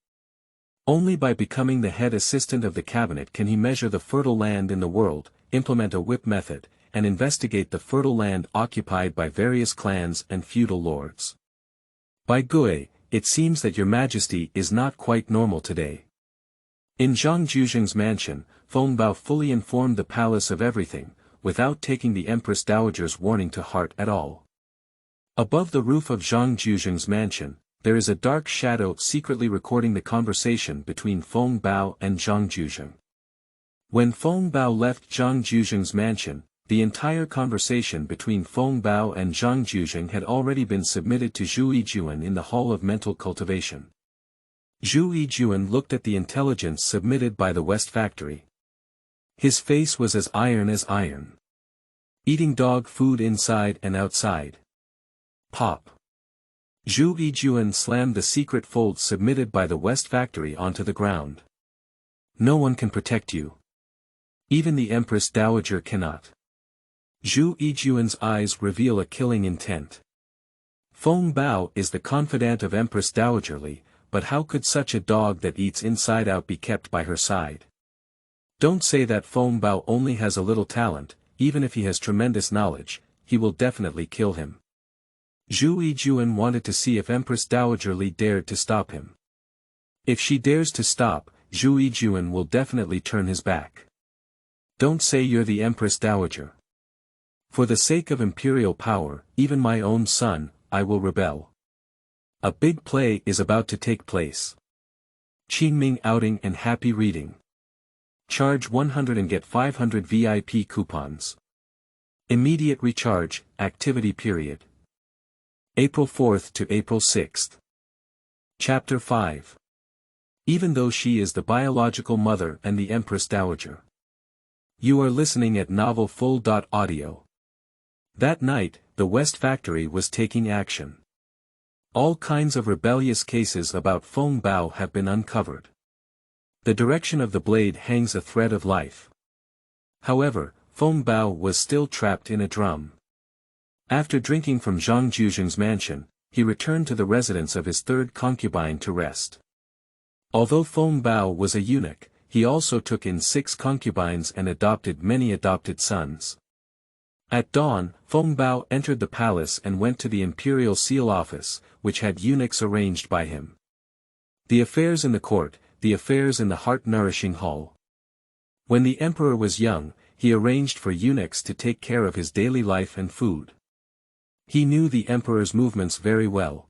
Only by becoming the head assistant of the cabinet can he measure the fertile land in the world, implement a whip method, and investigate the fertile land occupied by various clans and feudal lords. Bai Gui, it seems that your Majesty is not quite normal today. In Zhang Juzheng's mansion, Feng Bao fully informed the palace of everything, without taking the Empress Dowager's warning to heart at all. Above the roof of Zhang Juzheng's mansion, there is a dark shadow secretly recording the conversation between Feng Bao and Zhang Juzheng. When Feng Bao left Zhang Juzheng's mansion, the entire conversation between Feng Bao and Zhang Juzheng had already been submitted to Zhu Yijun in the Hall of Mental Cultivation. Zhu Yijun looked at the intelligence submitted by the West Factory. His face was as iron. Eating dog food inside and outside. Pop. Zhu Yijun slammed the secret folds submitted by the West Factory onto the ground. No one can protect you. Even the Empress Dowager cannot. Zhu Yijun's eyes reveal a killing intent. Feng Bao is the confidant of Empress Dowager Li, but how could such a dog that eats inside out be kept by her side? Don't say that Feng Bao only has a little talent. Even if he has tremendous knowledge, he will definitely kill him. Zhu Yijun wanted to see if Empress Dowager Li dared to stop him. If she dares to stop, Zhu Yijun will definitely turn his back. Don't say you're the Empress Dowager. For the sake of imperial power, even my own son, I will rebel. A big play is about to take place. Qingming outing and happy reading. Charge 100 and get 500 VIP coupons. Immediate recharge, activity period. April 4th to April 6th. Chapter 5. Even though she is the biological mother and the Empress Dowager. You are listening at novelfull.audio. That night, the West Factory was taking action. All kinds of rebellious cases about Feng Bao have been uncovered. The direction of the blade hangs a thread of life. However, Feng Bao was still trapped in a drum. After drinking from Zhang Juzheng's mansion, he returned to the residence of his third concubine to rest. Although Feng Bao was a eunuch, he also took in 6 concubines and adopted many adopted sons. At dawn, Feng Bao entered the palace and went to the imperial seal office, which had eunuchs arranged by him. The affairs in the court, the affairs in the heart-nourishing hall. When the emperor was young, he arranged for eunuchs to take care of his daily life and food. He knew the emperor's movements very well.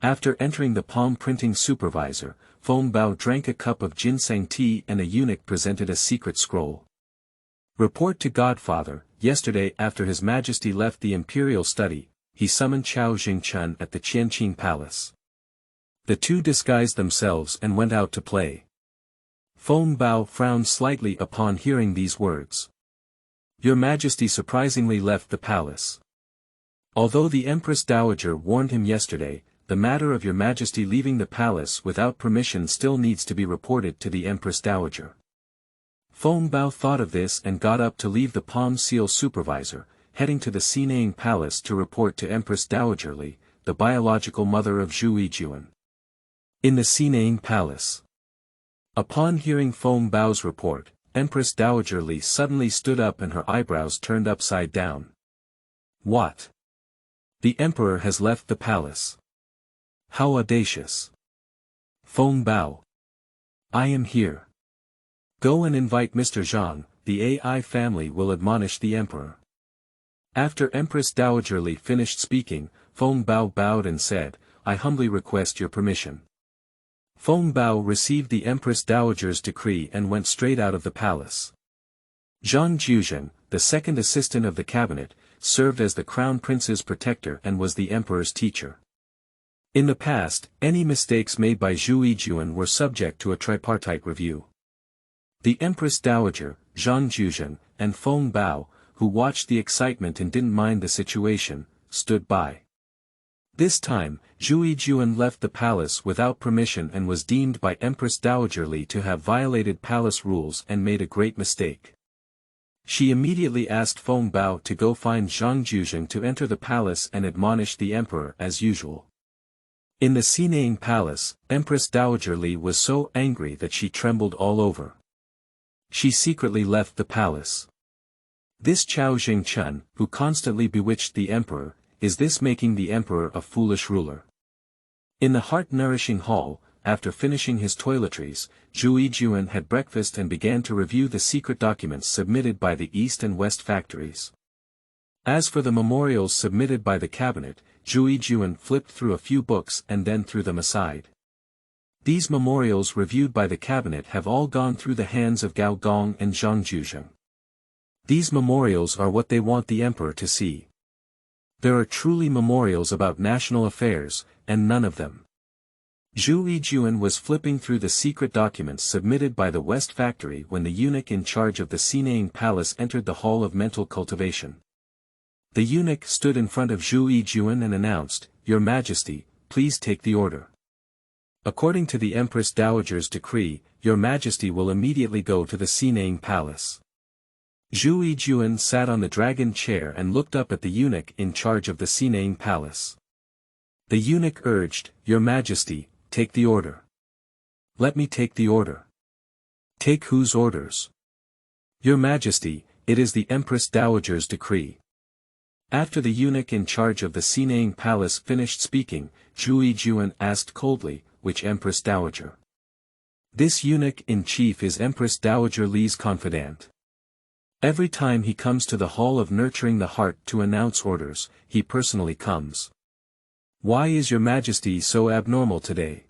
After entering the palm-printing supervisor, Feng Bao drank a cup of ginseng tea and a eunuch presented a secret scroll. Report to Godfather. Yesterday after His Majesty left the imperial study, he summoned Cao Zhengchun at the Qianqing Palace. The two disguised themselves and went out to play. Feng Bao frowned slightly upon hearing these words. Your Majesty surprisingly left the palace. Although the Empress Dowager warned him yesterday, the matter of Your Majesty leaving the palace without permission still needs to be reported to the Empress Dowager. Feng Bao thought of this and got up to leave the Palm Seal supervisor, heading to the Qianqing Palace to report to Empress Dowager Li, the biological mother of Zhu Yijun. In the Qianqing Palace. Upon hearing Feng Bao's report, Empress Dowager Li suddenly stood up and her eyebrows turned upside down. What? The emperor has left the palace. How audacious. Feng Bao. I am here. Go and invite Mr. Zhang, the AI family will admonish the emperor. After Empress Dowager Li finished speaking, Feng Bao bowed and said, I humbly request your permission. Feng Bao received the Empress Dowager's decree and went straight out of the palace. Zhang Zhuzhen, the second assistant of the cabinet, served as the crown prince's protector and was the emperor's teacher. In the past, any mistakes made by Zhu Yijun were subject to a tripartite review. The Empress Dowager, Zhang Zhuzhen, and Feng Bao, who watched the excitement and didn't mind the situation, stood by. This time, Zhu Yijun left the palace without permission and was deemed by Empress Dowager Li to have violated palace rules and made a great mistake. She immediately asked Feng Bao to go find Zhang Zhuzhen to enter the palace and admonish the emperor as usual. In the Qianqing Palace, Empress Dowager Li was so angry that she trembled all over. She secretly left the palace. This Cao Zhengchun, who constantly bewitched the emperor, is this making the emperor a foolish ruler? In the heart-nourishing hall, after finishing his toiletries, Zhu Yijun had breakfast and began to review the secret documents submitted by the East and West factories. As for the memorials submitted by the cabinet, Zhu Yijun flipped through a few books and then threw them aside. These memorials reviewed by the cabinet have all gone through the hands of Gao Gong and Zhang Zhuzhen. These memorials are what they want the emperor to see. There are truly memorials about national affairs, and none of them. Zhu Yijun was flipping through the secret documents submitted by the West Factory when the eunuch in charge of the Qianqing Palace entered the Hall of Mental Cultivation. The eunuch stood in front of Zhu Yijun and announced, Your Majesty, please take the order. According to the Empress Dowager's decree, Your Majesty will immediately go to the Qianqing Palace. Zhu Yijun sat on the dragon chair and looked up at the eunuch in charge of the Qianqing Palace. The eunuch urged, Your Majesty, take the order. Let me take the order. Take whose orders? Your Majesty, it is the Empress Dowager's decree. After the eunuch in charge of the Qianqing Palace finished speaking, Zhu Yijun asked coldly, Which Empress Dowager? This eunuch in chief is Empress Dowager Li's confidant. Every time he comes to the Hall of Nurturing the Heart to announce orders, he personally comes. Why is Your Majesty so abnormal today?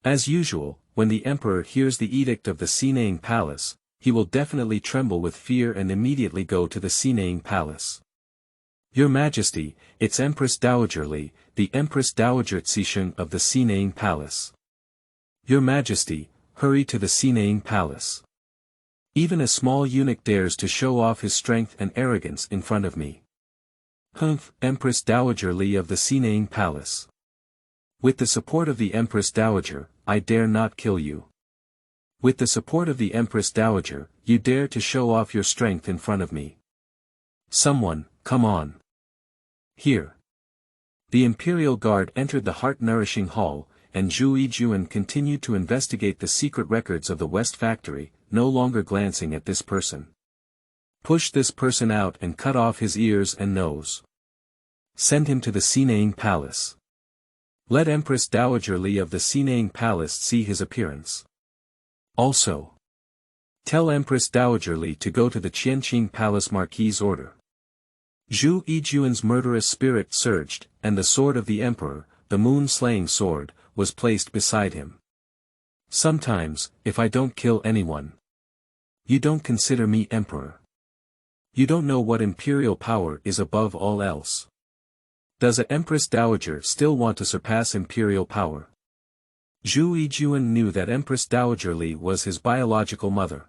As usual, when the emperor hears the edict of the Qianqing Palace, he will definitely tremble with fear and immediately go to the Qianqing Palace. Your Majesty, it's Empress Dowager Li, the Empress Dowager Zhixing of the Qianqing Palace. Your Majesty, hurry to the Qianqing Palace. Even a small eunuch dares to show off his strength and arrogance in front of me. Humph, Empress Dowager Li of the Qianqing Palace. With the support of the Empress Dowager, I dare not kill you. With the support of the Empress Dowager, you dare to show off your strength in front of me. Someone, come on. Here. The Imperial Guard entered the heart-nourishing hall, and Zhu Yijun continued to investigate the secret records of the West Factory, no longer glancing at this person. Push this person out and cut off his ears and nose. Send him to the Qianqing Palace. Let Empress Dowager Li of the Qianqing Palace see his appearance. Also, tell Empress Dowager Li to go to the Qianqing Palace Marquis' order. Zhu Yijun's murderous spirit surged, and the sword of the Emperor, the moon-slaying sword, was placed beside him. Sometimes, if I don't kill anyone, you don't consider me Emperor. You don't know what imperial power is above all else. Does an Empress Dowager still want to surpass imperial power? Zhu Yijun knew that Empress Dowager Li was his biological mother.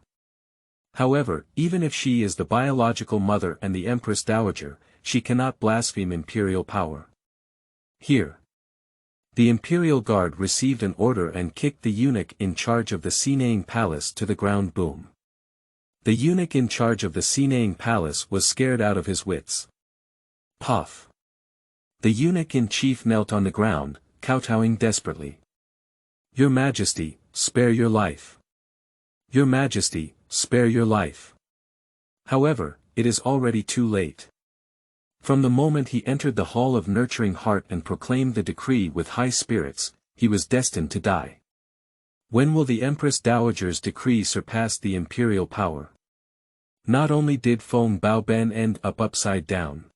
However, even if she is the biological mother and the Empress Dowager, she cannot blaspheme imperial power. Here. The Imperial Guard received an order and kicked the eunuch in charge of the Qianqing Palace to the ground. Boom. The eunuch in charge of the Qianqing Palace was scared out of his wits. Puff. The eunuch in chief knelt on the ground, kowtowing desperately. Your Majesty, spare your life. Your Majesty, spare your life. However, it is already too late. From the moment he entered the Hall of Nurturing Heart and proclaimed the decree with high spirits, he was destined to die. When will the Empress Dowager's decree surpass the imperial power? Not only did Feng Bao Ben end up upside down.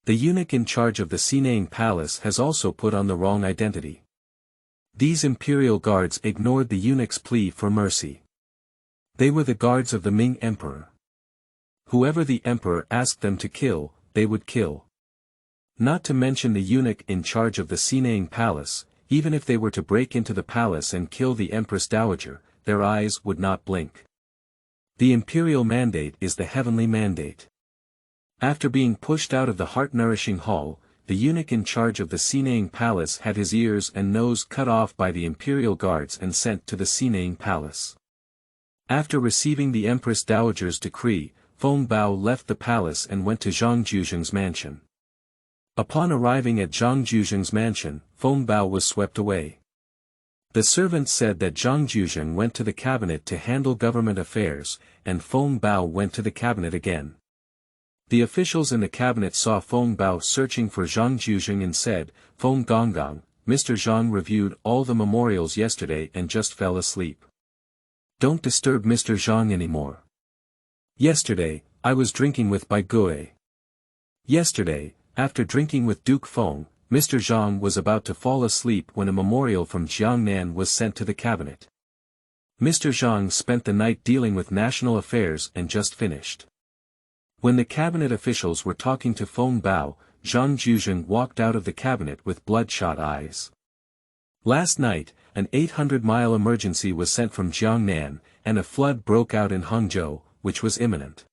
The eunuch in charge of the Qianqing Palace has also put on the wrong identity. These imperial guards ignored the eunuch's plea for mercy. They were the guards of the Ming Emperor. Whoever the Emperor asked them to kill, they would kill. Not to mention the eunuch in charge of the Qianqing Palace, even if they were to break into the palace and kill the Empress Dowager, their eyes would not blink. The imperial mandate is the heavenly mandate. After being pushed out of the heart-nourishing hall, the eunuch in charge of the Qianqing Palace had his ears and nose cut off by the imperial guards and sent to the Qianqing Palace. After receiving the Empress Dowager's decree, Feng Bao left the palace and went to Zhang Zhuzheng's mansion. Upon arriving at Zhang Zhuzheng's mansion, Feng Bao was swept away. The servant said that Zhang Zhuzheng went to the cabinet to handle government affairs, and Feng Bao went to the cabinet again. The officials in the cabinet saw Feng Bao searching for Zhang Zhuzheng and said, Feng Gong, Mr. Zhang reviewed all the memorials yesterday and just fell asleep. Don't disturb Mr. Zhang anymore. Yesterday, I was drinking with Bai Gui. Yesterday, after drinking with Duke Feng, Mr. Zhang was about to fall asleep when a memorial from Jiangnan was sent to the cabinet. Mr. Zhang spent the night dealing with national affairs and just finished. When the cabinet officials were talking to Feng Bao, Zhang Zhuzheng walked out of the cabinet with bloodshot eyes. Last night, an 800-mile emergency was sent from Jiangnan, and a flood broke out in Hangzhou, which was imminent.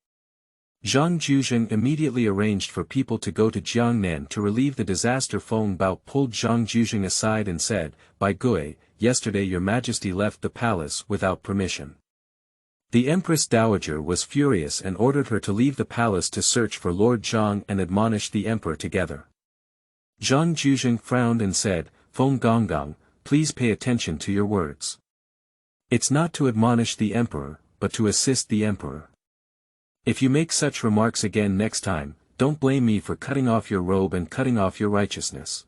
Zhang Zhuzheng immediately arranged for people to go to Jiangnan to relieve the disaster. Feng Bao pulled Zhang Zhuzheng aside and said, Bai Gui, yesterday your Majesty left the palace without permission. The Empress Dowager was furious and ordered her to leave the palace to search for Lord Zhang and admonish the Emperor together. Zhang Zhuzheng frowned and said, Feng Gong, please pay attention to your words. It's not to admonish the Emperor, but to assist the Emperor. If you make such remarks again next time, don't blame me for cutting off your robe and cutting off your righteousness.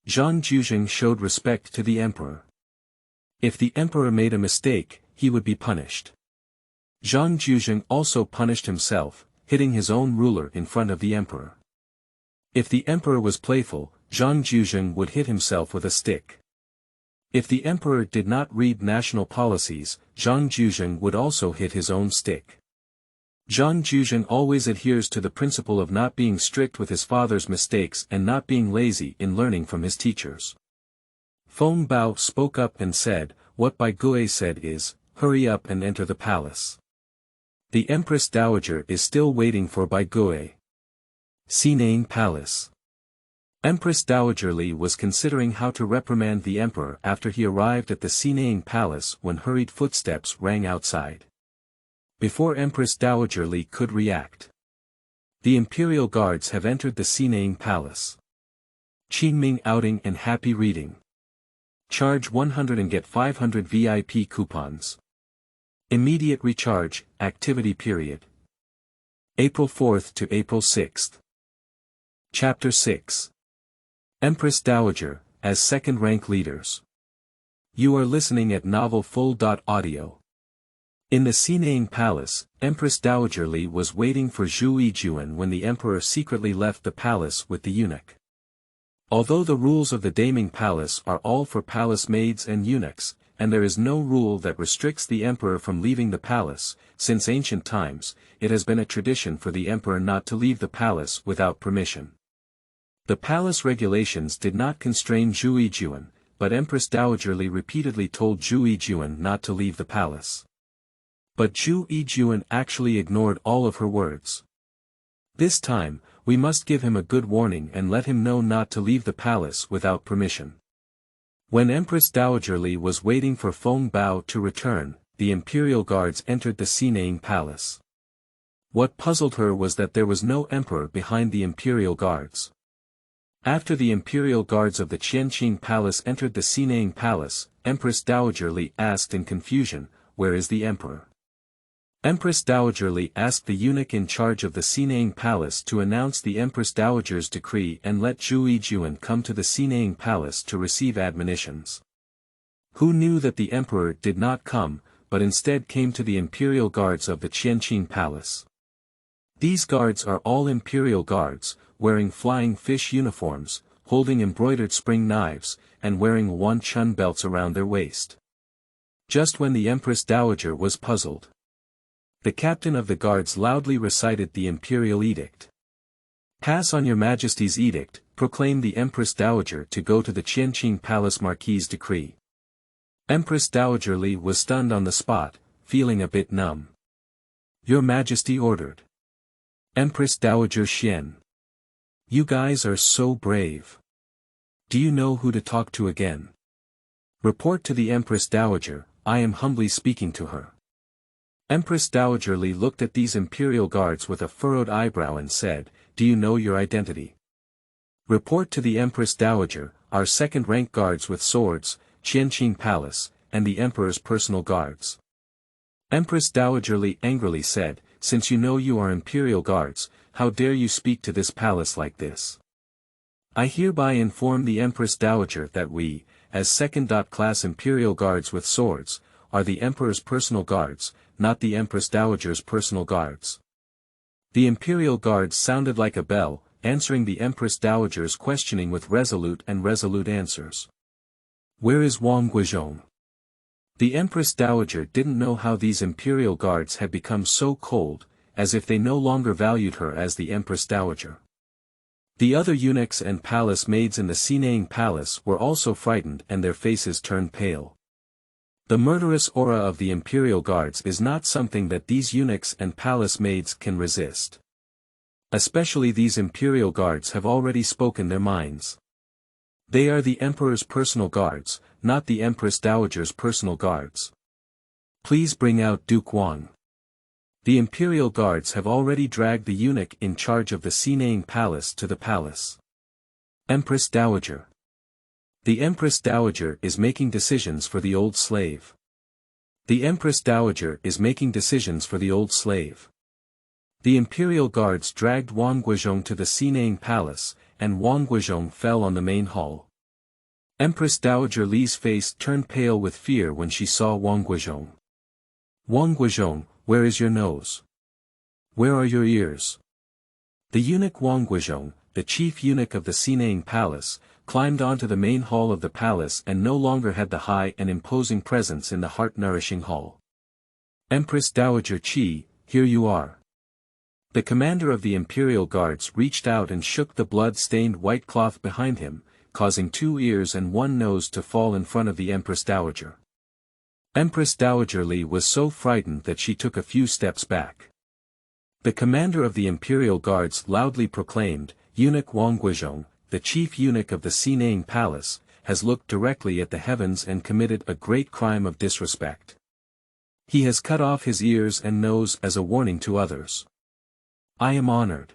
Zhang Zhuzheng showed respect to the Emperor. If the Emperor made a mistake, he would be punished. Zhang Zhuzheng also punished himself, hitting his own ruler in front of the Emperor. If the Emperor was playful, Zhang Zhuzheng would hit himself with a stick. If the Emperor did not read national policies, Zhang Zhuzheng would also hit his own stick. Zhang Zhuzheng always adheres to the principle of not being strict with his father's mistakes and not being lazy in learning from his teachers. Feng Bao spoke up and said, what Bai Gui said is, hurry up and enter the palace. The Empress Dowager is still waiting for Bai Gui. Qianqing Palace. Empress Dowager Li was considering how to reprimand the Emperor after he arrived at the Qianqing Palace when hurried footsteps rang outside. Before Empress Dowager Li could react, the Imperial Guards have entered the Qianqing Palace. Qingming outing and happy reading. Charge 100 and get 500 VIP coupons. Immediate recharge, activity period. April 4th to April 6th. Chapter 6. Empress Dowager, as second-rank leaders. You are listening at Novel Full.audio. In the Qianqing Palace, Empress Dowager Li was waiting for Zhu Yijun when the emperor secretly left the palace with the eunuch. Although the rules of the Daming Palace are all for palace maids and eunuchs, and there is no rule that restricts the emperor from leaving the palace, since ancient times, it has been a tradition for the emperor not to leave the palace without permission. The palace regulations did not constrain Zhu Yijun, but Empress Dowager Li repeatedly told Zhu Yijun not to leave the palace. But Zhu Yijun actually ignored all of her words. This time, we must give him a good warning and let him know not to leave the palace without permission. When Empress Dowager Li was waiting for Feng Bao to return, the imperial guards entered the Qianqing Palace. What puzzled her was that there was no emperor behind the imperial guards. After the imperial guards of the Qianqing Palace entered the Qianqing Palace, Empress Dowager Li asked in confusion, "Where is the emperor?" Empress Dowager Li asked the eunuch in charge of the Qianqing Palace to announce the Empress Dowager's decree and let Zhu Yijun come to the Qianqing Palace to receive admonitions. Who knew that the emperor did not come, but instead came to the imperial guards of the Qianqing Palace. These guards are all imperial guards, wearing flying fish uniforms, holding embroidered spring knives, and wearing wanchun belts around their waist. Just when the Empress Dowager was puzzled, the captain of the guards loudly recited the imperial edict. "Pass on your Majesty's edict," proclaimed the Empress Dowager to go to the Qianqing Palace Marquis's decree. Empress Dowager Li was stunned on the spot, feeling a bit numb. "Your Majesty ordered." Empress Dowager Xian. "You guys are so brave. Do you know who to talk to again?" "Report to the Empress Dowager, I am humbly speaking to her." Empress Dowager Li looked at these imperial guards with a furrowed eyebrow and said, "Do you know your identity?" "Report to the Empress Dowager, our second-rank guards with swords, Qianqing Palace, and the Emperor's personal guards." Empress Dowager Li angrily said, "Since you know you are imperial guards, how dare you speak to this palace like this? I hereby inform the Empress Dowager that we, as second-class imperial guards with swords, are the Emperor's personal guards, not the Empress Dowager's personal guards." The imperial guards sounded like a bell, answering the Empress Dowager's questioning with resolute answers. "Where is Wang Guizhong?" The Empress Dowager didn't know how these imperial guards had become so cold, as if they no longer valued her as the Empress Dowager. The other eunuchs and palace maids in the Qianqing Palace were also frightened and their faces turned pale. The murderous aura of the imperial guards is not something that these eunuchs and palace maids can resist. Especially these imperial guards have already spoken their minds. They are the emperor's personal guards, not the Empress Dowager's personal guards. "Please bring out Duke Wang." The imperial guards have already dragged the eunuch in charge of the Qianqing Palace to the palace. Empress Dowager. The Empress Dowager is making decisions for the old slave. The Empress Dowager is making decisions for the old slave. The imperial guards dragged Wang Guizhong to the Qianqing Palace, and Wang Guizhong fell on the main hall. Empress Dowager Li's face turned pale with fear when she saw Wang Guizhong. "Wang Guizhong, where is your nose? Where are your ears?" The eunuch Wang Guizhong, the chief eunuch of the Qianqing Palace, climbed onto the main hall of the palace and no longer had the high and imposing presence in the heart-nourishing hall. "Empress Dowager Qi, here you are." The commander of the imperial guards reached out and shook the blood-stained white cloth behind him, causing 2 ears and 1 nose to fall in front of the Empress Dowager. Empress Dowager Li was so frightened that she took a few steps back. The commander of the imperial guards loudly proclaimed, "Eunuch Wang Guizhong, the chief eunuch of the Qianqing Palace, has looked directly at the heavens and committed a great crime of disrespect. He has cut off his ears and nose as a warning to others. I am honored."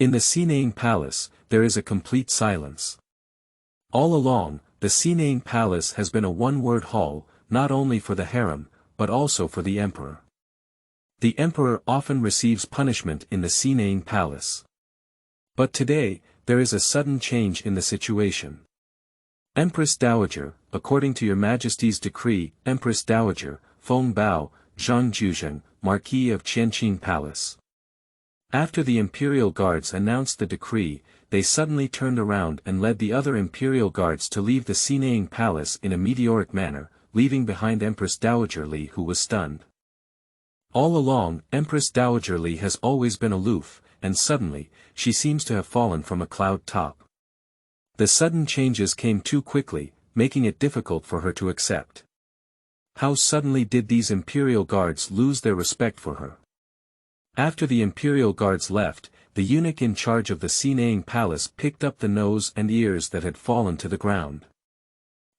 In the Qianqing Palace, there is a complete silence. All along, the Qianqing Palace has been a one-word hall, not only for the harem, but also for the emperor. The emperor often receives punishment in the Qianqing Palace. But today, there is a sudden change in the situation. Empress Dowager, according to your Majesty's decree, Empress Dowager, Feng Bao, Zhang Juzheng, Marquis of Qianqing Palace. After the imperial guards announced the decree, they suddenly turned around and led the other imperial guards to leave the Qianqing Palace in a meteoric manner, leaving behind Empress Dowager Li, who was stunned. All along, Empress Dowager Li has always been aloof, and suddenly, she seems to have fallen from a cloud top. The sudden changes came too quickly, making it difficult for her to accept. How suddenly did these imperial guards lose their respect for her? After the imperial guards left, the eunuch in charge of the Qianqing Palace picked up the nose and ears that had fallen to the ground.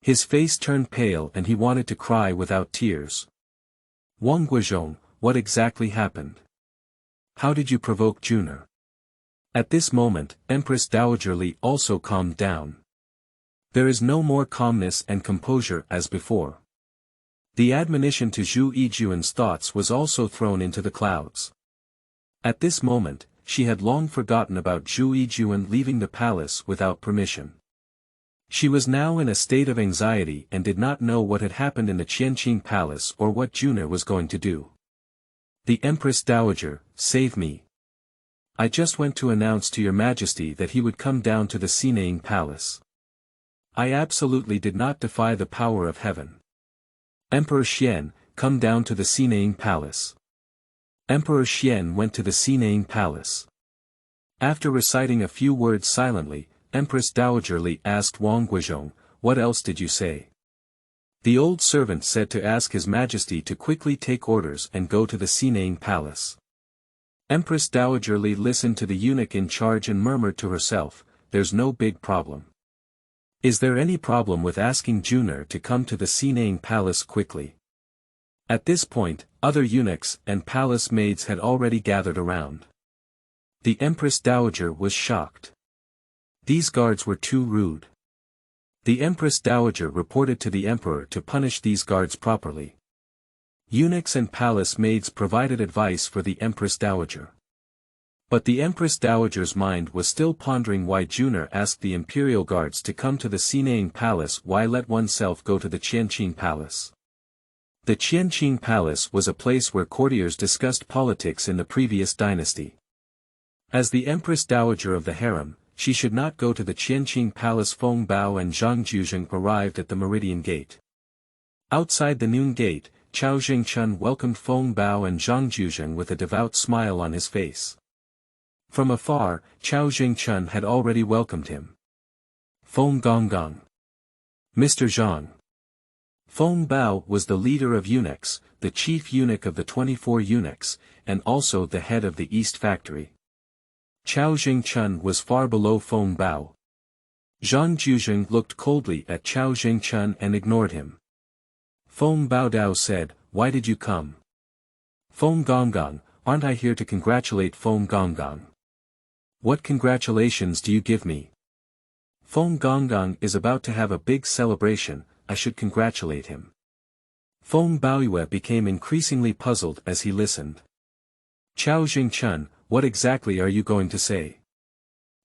His face turned pale and he wanted to cry without tears. Wang Guizhong, what exactly happened? How did you provoke Juner? At this moment, Empress Dowager Li also calmed down. There is no more calmness and composure as before. The admonition to Zhu Yijun's thoughts was also thrown into the clouds. At this moment, she had long forgotten about Zhu Yijun leaving the palace without permission. She was now in a state of anxiety and did not know what had happened in the Qianqing Palace or what Juner was going to do. The Empress Dowager, save me. I just went to announce to your Majesty that he would come down to the Qianqing Palace. I absolutely did not defy the power of heaven. Emperor Xian, come down to the Qianqing Palace. Emperor Xian went to the Qianqing Palace. After reciting a few words silently, Empress Dowager Li asked Wang Guizhong, what else did you say? The old servant said to ask His Majesty to quickly take orders and go to the Qianqing Palace. Empress Dowager Li listened to the eunuch in charge and murmured to herself, there's no big problem. Is there any problem with asking Juner to come to the Qianqing Palace quickly? At this point, other eunuchs and palace maids had already gathered around. The Empress Dowager was shocked. These guards were too rude. The Empress Dowager reported to the emperor to punish these guards properly. Eunuchs and palace maids provided advice for the Empress Dowager. But the Empress Dowager's mind was still pondering why Juner asked the imperial guards to come to the Qianqing Palace, why let oneself go to the Qianqing Palace. The Qianqing Palace was a place where courtiers discussed politics in the previous dynasty. As the Empress Dowager of the harem, she should not go to the Qianqing Palace. Feng Bao and Zhang Juzheng arrived at the Meridian Gate. Outside the noon gate, Cao Zhengchun welcomed Feng Bao and Zhang Juzheng with a devout smile on his face. From afar, Cao Zhengchun had already welcomed him. Feng Gong. Mr. Zhang. Feng Bao was the leader of eunuchs, the chief eunuch of the 24 eunuchs, and also the head of the East Factory. Cao Zhengchun was far below Feng Bao. Zhang Juzheng looked coldly at Cao Zhengchun and ignored him. Feng Baodao said, why did you come? Feng Gong, aren't I here to congratulate Feng Gong? What congratulations do you give me? Feng Gong is about to have a big celebration, I should congratulate him. Feng Baoyue became increasingly puzzled as he listened. Cao Zhengchun, what exactly are you going to say?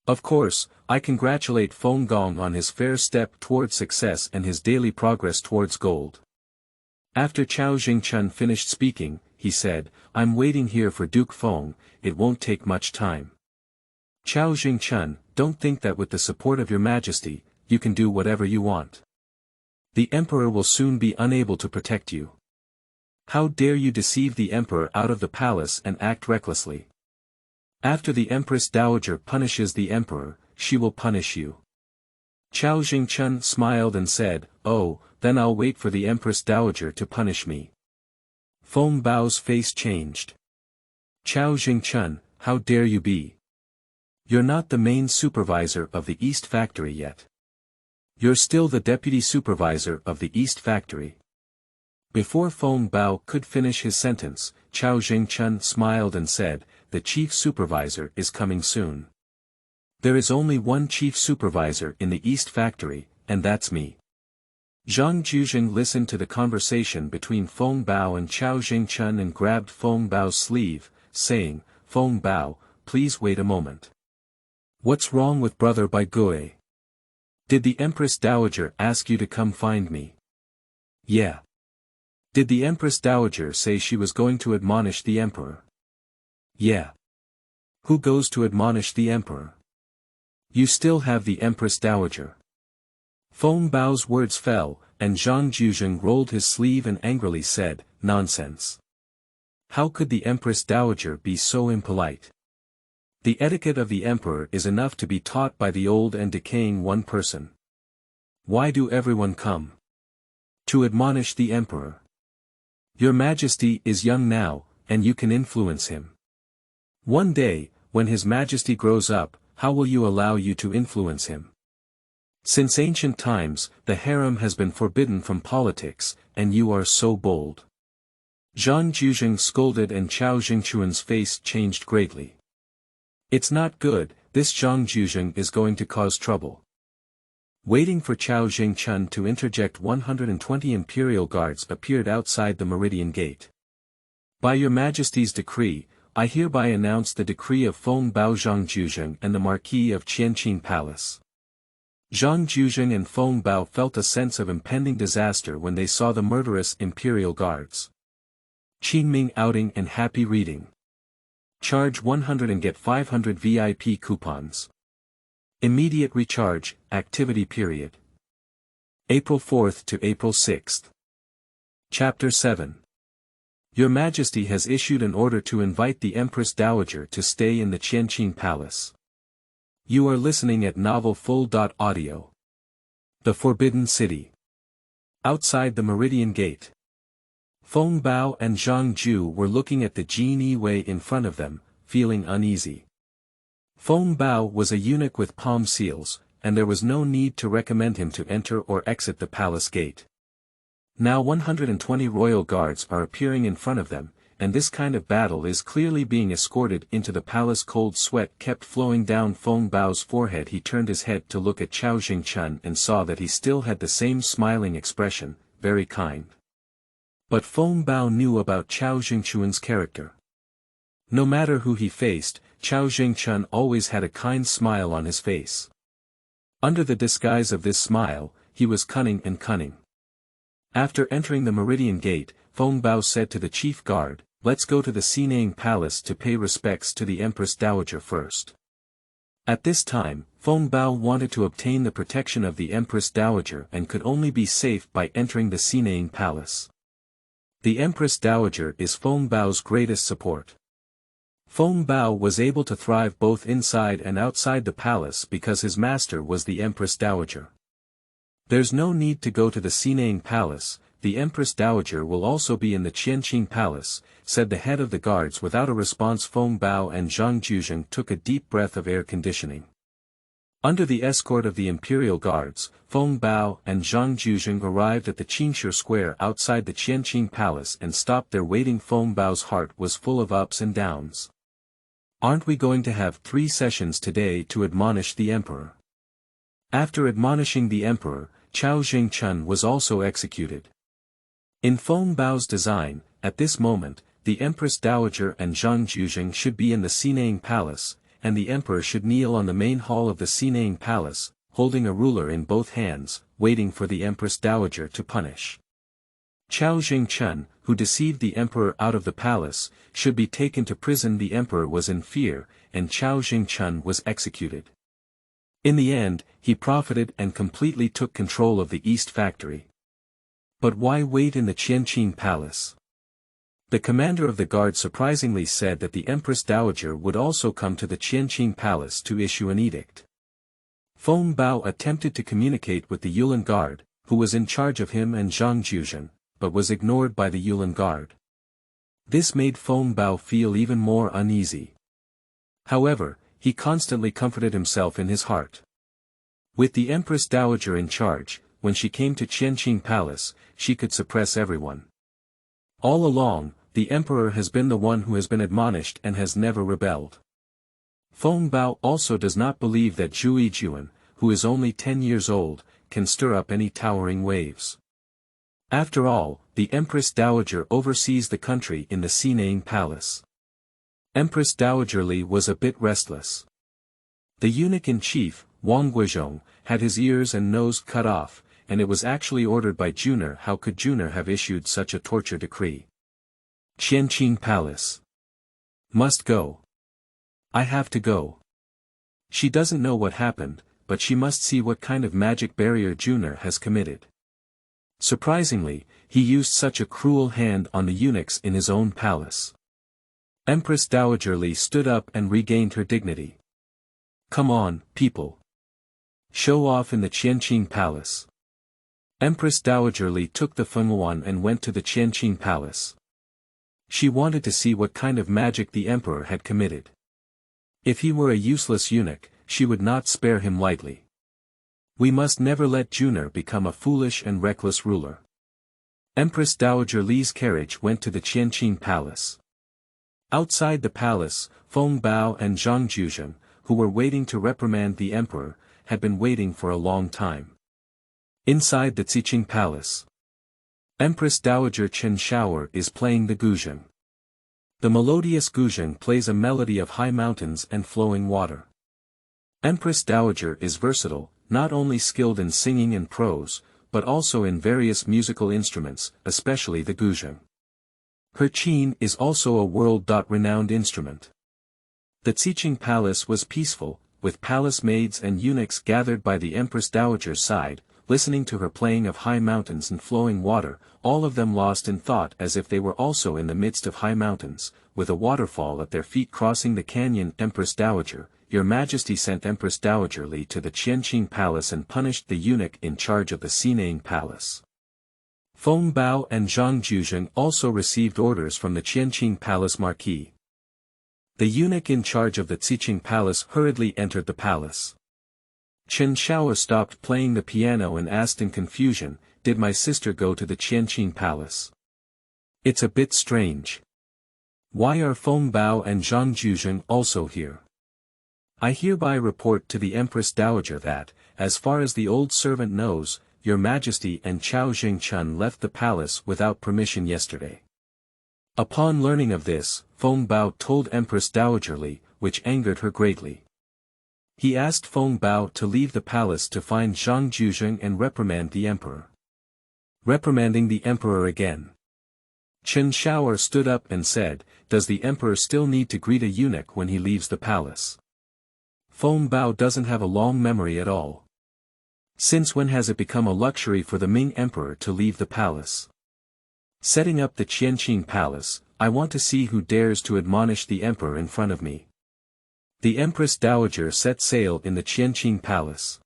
Of course, I congratulate Feng Gong on his fair step towards success and his daily progress towards gold. After Cao Zhengchun finished speaking, he said, I'm waiting here for Duke Feng, it won't take much time. Cao Zhengchun, don't think that with the support of your Majesty, you can do whatever you want. The Emperor will soon be unable to protect you. How dare you deceive the Emperor out of the palace and act recklessly? After the Empress Dowager punishes the Emperor, she will punish you. Cao Zhengchun smiled and said, oh, then I'll wait for the Empress Dowager to punish me. Feng Bao's face changed. Cao Zhengchun, how dare you be? You're not the main supervisor of the East Factory yet. You're still the deputy supervisor of the East Factory. Before Feng Bao could finish his sentence, Cao Zhengchun smiled and said, the chief supervisor is coming soon. There is only one chief supervisor in the East Factory, and that's me. Zhang Yijun listened to the conversation between Feng Bao and Cao Zhengchun and grabbed Feng Bao's sleeve, saying, "Feng Bao, please wait a moment. What's wrong with brother Bai Gui? Did the Empress Dowager ask you to come find me?" "Yeah." "Did the Empress Dowager say she was going to admonish the Emperor?" "Yeah." "Who goes to admonish the Emperor?" "You still have the Empress Dowager." Feng Bao's words fell, and Zhang Yijun rolled his sleeve and angrily said, "Nonsense. How could the Empress Dowager be so impolite? The etiquette of the Emperor is enough to be taught by the old and decaying one person. Why do everyone come? To admonish the Emperor. Your Majesty is young now, and you can influence him. One day, when His Majesty grows up, how will you allow you to influence him? Since ancient times, the harem has been forbidden from politics, and you are so bold." Zhang Yijun scolded and Cao Zhengchun's face changed greatly. "It's not good, this Zhang Yijun is going to cause trouble." Waiting for Cao Zhengchun to interject, 120 imperial guards appeared outside the Meridian Gate. "By your Majesty's decree, I hereby announce the decree of Feng Bao Zhang Yijun and the Marquis of Qianqing Palace." Zhang Yijun and Feng Bao felt a sense of impending disaster when they saw the murderous imperial guards. Qingming outing and happy reading. Charge 100 and get 500 VIP coupons. Immediate recharge, activity period. April 4th to April 6th. Chapter 7. Your Majesty has issued an order to invite the Empress Dowager to stay in the Qianqing Palace. You are listening at Novel Full.audio. The Forbidden City. Outside the Meridian Gate. Feng Bao and Zhang Ju were looking at the Jinyi way in front of them, feeling uneasy. Feng Bao was a eunuch with palm seals, and there was no need to recommend him to enter or exit the palace gate. Now 120 royal guards are appearing in front of them, and this kind of battle is clearly being escorted into the palace. Cold sweat kept flowing down Feng Bao's forehead. He turned his head to look at Cao Zhengchun and saw that he still had the same smiling expression, very kind. But Feng Bao knew about Cao Zhengchun's character. No matter who he faced, Cao Zhengchun always had a kind smile on his face. Under the disguise of this smile, he was cunning and cunning. After entering the Meridian Gate, Feng Bao said to the chief guard, "Let's go to the Qinglong Palace to pay respects to the Empress Dowager first." At this time, Feng Bao wanted to obtain the protection of the Empress Dowager and could only be safe by entering the Qinglong Palace. The Empress Dowager is Feng Bao's greatest support. Feng Bao was able to thrive both inside and outside the palace because his master was the Empress Dowager. There's no need to go to the Qinglong Palace, the Empress Dowager will also be in the Qianqing Palace, said the head of the guards. Without a response, Feng Bao and Zhang Yijun took a deep breath of air conditioning. Under the escort of the imperial guards, Feng Bao and Zhang Yijun arrived at the Qingshi Square outside the Qianqing Palace and stopped there waiting. Feng Bao's heart was full of ups and downs. Aren't we going to have 3 sessions today to admonish the Emperor? After admonishing the Emperor, Cao Zhengchun was also executed. In Feng Bao's design, at this moment, the Empress Dowager and Zhang Yijun should be in the Qinglong Palace, and the Emperor should kneel on the main hall of the Qinglong Palace, holding a ruler in both hands, waiting for the Empress Dowager to punish. Cao Zhengchun, who deceived the Emperor out of the palace, should be taken to prison. The Emperor was in fear, and Cao Zhengchun was executed. In the end, he profited and completely took control of the East Factory. But why wait in the Qianqing Palace? The commander of the guard surprisingly said that the Empress Dowager would also come to the Qianqing Palace to issue an edict. Feng Bao attempted to communicate with the Qilin Guard, who was in charge of him and Zhang Yijun, but was ignored by the Qilin Guard. This made Feng Bao feel even more uneasy. However, he constantly comforted himself in his heart. With the Empress Dowager in charge, when she came to Qianqing Palace, she could suppress everyone. All along, the Emperor has been the one who has been admonished and has never rebelled. Feng Bao also does not believe that Zhu Yijun, who is only 10 years old, can stir up any towering waves. After all, the Empress Dowager oversees the country in the Qianqing Palace. Empress Dowager Li was a bit restless. The eunuch-in-chief, Wang Guizhong, had his ears and nose cut off, and it was actually ordered by Juner. How could Juner have issued such a torture decree? Qianqing Palace. Must go. I have to go. She doesn't know what happened, but she must see what kind of magic barrier Juner has committed. Surprisingly, he used such a cruel hand on the eunuchs in his own palace. Empress Dowager Li stood up and regained her dignity. Come on, people. Show off in the Qianqing Palace. Empress Dowager Li took the Fenghuan and went to the Qianqing Palace. She wanted to see what kind of magic the emperor had committed. If he were a useless eunuch, she would not spare him lightly. We must never let Juner become a foolish and reckless ruler. Empress Dowager Li's carriage went to the Qianqing Palace. Outside the palace, Feng Bao and Zhang Juzhen, who were waiting to reprimand the emperor, had been waiting for a long time. Inside the Qiqing Palace, Empress Dowager Chen Shaoer is playing the guzheng. The melodious guzheng plays a melody of high mountains and flowing water. Empress Dowager is versatile, not only skilled in singing and prose, but also in various musical instruments, especially the guzheng. Her qin is also a world-renowned instrument. The Qiqing Palace was peaceful, with palace maids and eunuchs gathered by the Empress Dowager's side, listening to her playing of high mountains and flowing water, all of them lost in thought as if they were also in the midst of high mountains, with a waterfall at their feet crossing the canyon. Empress Dowager, Your Majesty sent Empress Dowager Li to the Qianqing Palace and punished the eunuch in charge of the Qianqing Palace. Feng Bao and Zhang Juzhen also received orders from the Qianqing Palace Marquis. The eunuch in charge of the Qiqing Palace hurriedly entered the palace. Chen Shaoer stopped playing the piano and asked in confusion, "Did my sister go to the Qianqing Palace? It's a bit strange. Why are Feng Bao and Zhang Juzhen also here? I hereby report to the Empress Dowager that, as far as the old servant knows, Your Majesty and Cao Zhengchun left the palace without permission yesterday." Upon learning of this, Feng Bao told Empress Dowager Li, which angered her greatly. He asked Feng Bao to leave the palace to find Zhang Juzhen and reprimand the emperor. Reprimanding the emperor again. Chen Shaoer stood up and said, "Does the emperor still need to greet a eunuch when he leaves the palace?" Feng Bao doesn't have a long memory at all. Since when has it become a luxury for the Ming emperor to leave the palace? Setting up the Qianqing Palace, I want to see who dares to admonish the emperor in front of me. The Empress Dowager set sail in the Qianqing Palace.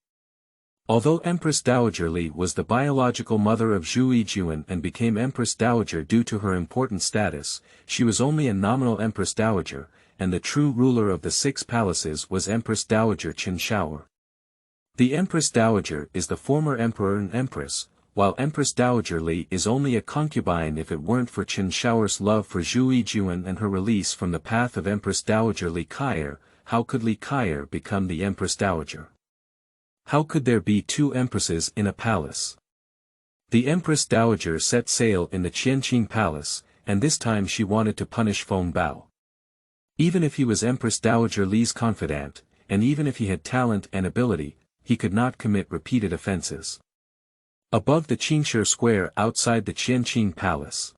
Although Empress Dowager Li was the biological mother of Zhu Yijun and became Empress Dowager due to her important status, she was only a nominal Empress Dowager, and the true ruler of the 6 palaces was Empress Dowager Chen Shaoer. The Empress Dowager is the former emperor and empress, while Empress Dowager Li is only a concubine. If it weren't for Chen Shaoer's love for Zhu Yijun and her release from the path of Empress Dowager Li Kaier, how could Li Kaier become the Empress Dowager? How could there be 2 empresses in a palace? The Empress Dowager set sail in the Qianqing Palace, and this time she wanted to punish Feng Bao. Even if he was Empress Dowager Li's confidant, and even if he had talent and ability, he could not commit repeated offenses. Above the Qingshe Square outside the Qianqing Palace,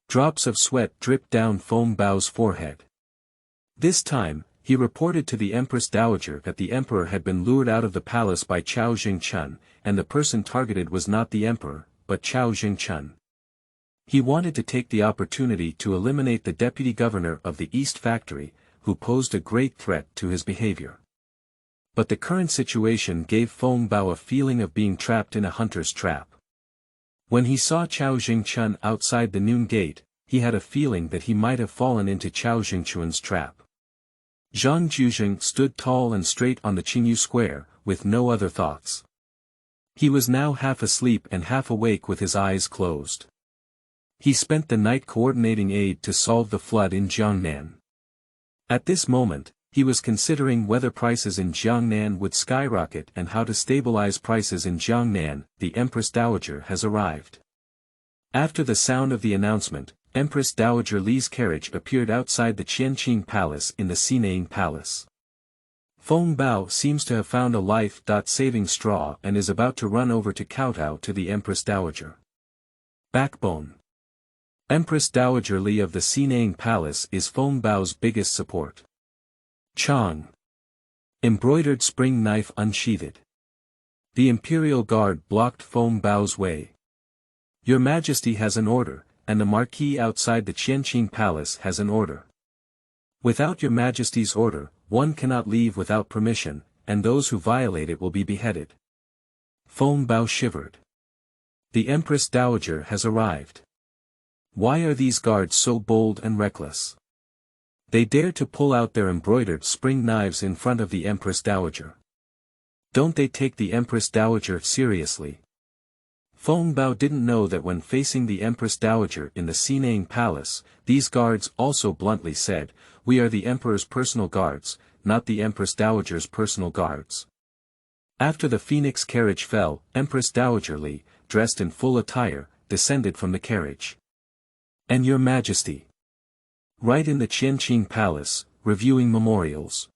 drops of sweat dripped down Feng Bao's forehead. This time, he reported to the Empress Dowager that the emperor had been lured out of the palace by Cao Zhengchun, and the person targeted was not the emperor, but Cao Zhengchun. He wanted to take the opportunity to eliminate the deputy governor of the East Factory, who posed a great threat to his behavior. But the current situation gave Feng Bao a feeling of being trapped in a hunter's trap. When he saw Cao Zhengchun outside the noon gate, he had a feeling that he might have fallen into Cao Zhengchun's trap. Zhang Juzhen stood tall and straight on the Qingyu Square, with no other thoughts. He was now half asleep and half awake with his eyes closed. He spent the night coordinating aid to solve the flood in Jiangnan. At this moment, he was considering whether prices in Jiangnan would skyrocket and how to stabilize prices in Jiangnan. The Empress Dowager has arrived. After the sound of the announcement, Empress Dowager Li's carriage appeared outside the Qianqing Palace in the Qianqing Palace. Feng Bao seems to have found a life-saving straw and is about to run over to kowtow to the Empress Dowager. Backbone. Empress Dowager Li of the Qianqing Palace is Feng Bao's biggest support. Chang. Embroidered Spring Knife unsheathed. The Imperial Guard blocked Feng Bao's way. Your Majesty has an order, and the Marquis outside the Qianqing Palace has an order. Without your Majesty's order, one cannot leave without permission, and those who violate it will be beheaded. Feng Bao shivered. The Empress Dowager has arrived. Why are these guards so bold and reckless? They dare to pull out their embroidered spring knives in front of the Empress Dowager. Don't they take the Empress Dowager seriously? Feng Bao didn't know that when facing the Empress Dowager in the Qianqing Palace, these guards also bluntly said, "We are the Emperor's personal guards, not the Empress Dowager's personal guards." After the phoenix carriage fell, Empress Dowager Li, dressed in full attire, descended from the carriage. "And your Majesty?" Right in the Qianqing Palace, reviewing memorials.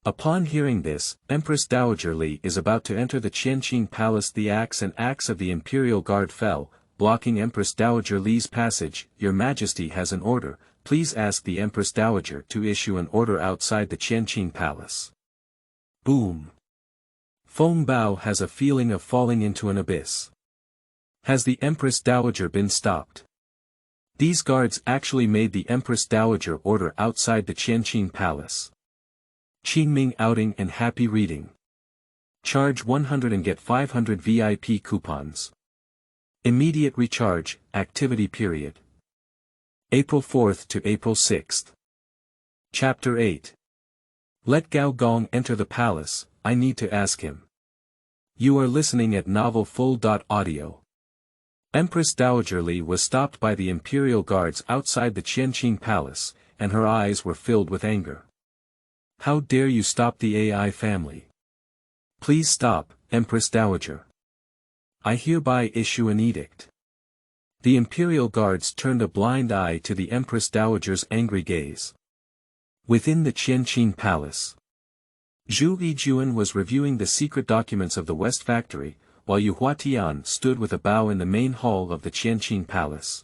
Upon hearing this, Empress Dowager Li is about to enter the Qianqing Palace. The axe of the Imperial Guard fell, blocking Empress Dowager Li's passage. Your Majesty has an order, please ask the Empress Dowager to issue an order outside the Qianqing Palace. Boom. Feng Bao has a feeling of falling into an abyss. Has the Empress Dowager been stopped? These guards actually made the Empress Dowager order outside the Qianqing Palace. Qingming outing and happy reading. Charge 100 and get 500 VIP coupons. Immediate recharge, activity period. April 4th to April 6th. Chapter 8. Let Gao Gong enter the palace, I need to ask him. You are listening at novelfull.audio. Empress Dowager Li was stopped by the Imperial Guards outside the Qianqing Palace, and her eyes were filled with anger. How dare you stop the AI family? Please stop, Empress Dowager. I hereby issue an edict. The Imperial Guards turned a blind eye to the Empress Dowager's angry gaze. Within the Qianqing Palace, Zhu Yijun was reviewing the secret documents of the West Factory, while Tian stood with a bow in the main hall of the Qianqing Palace.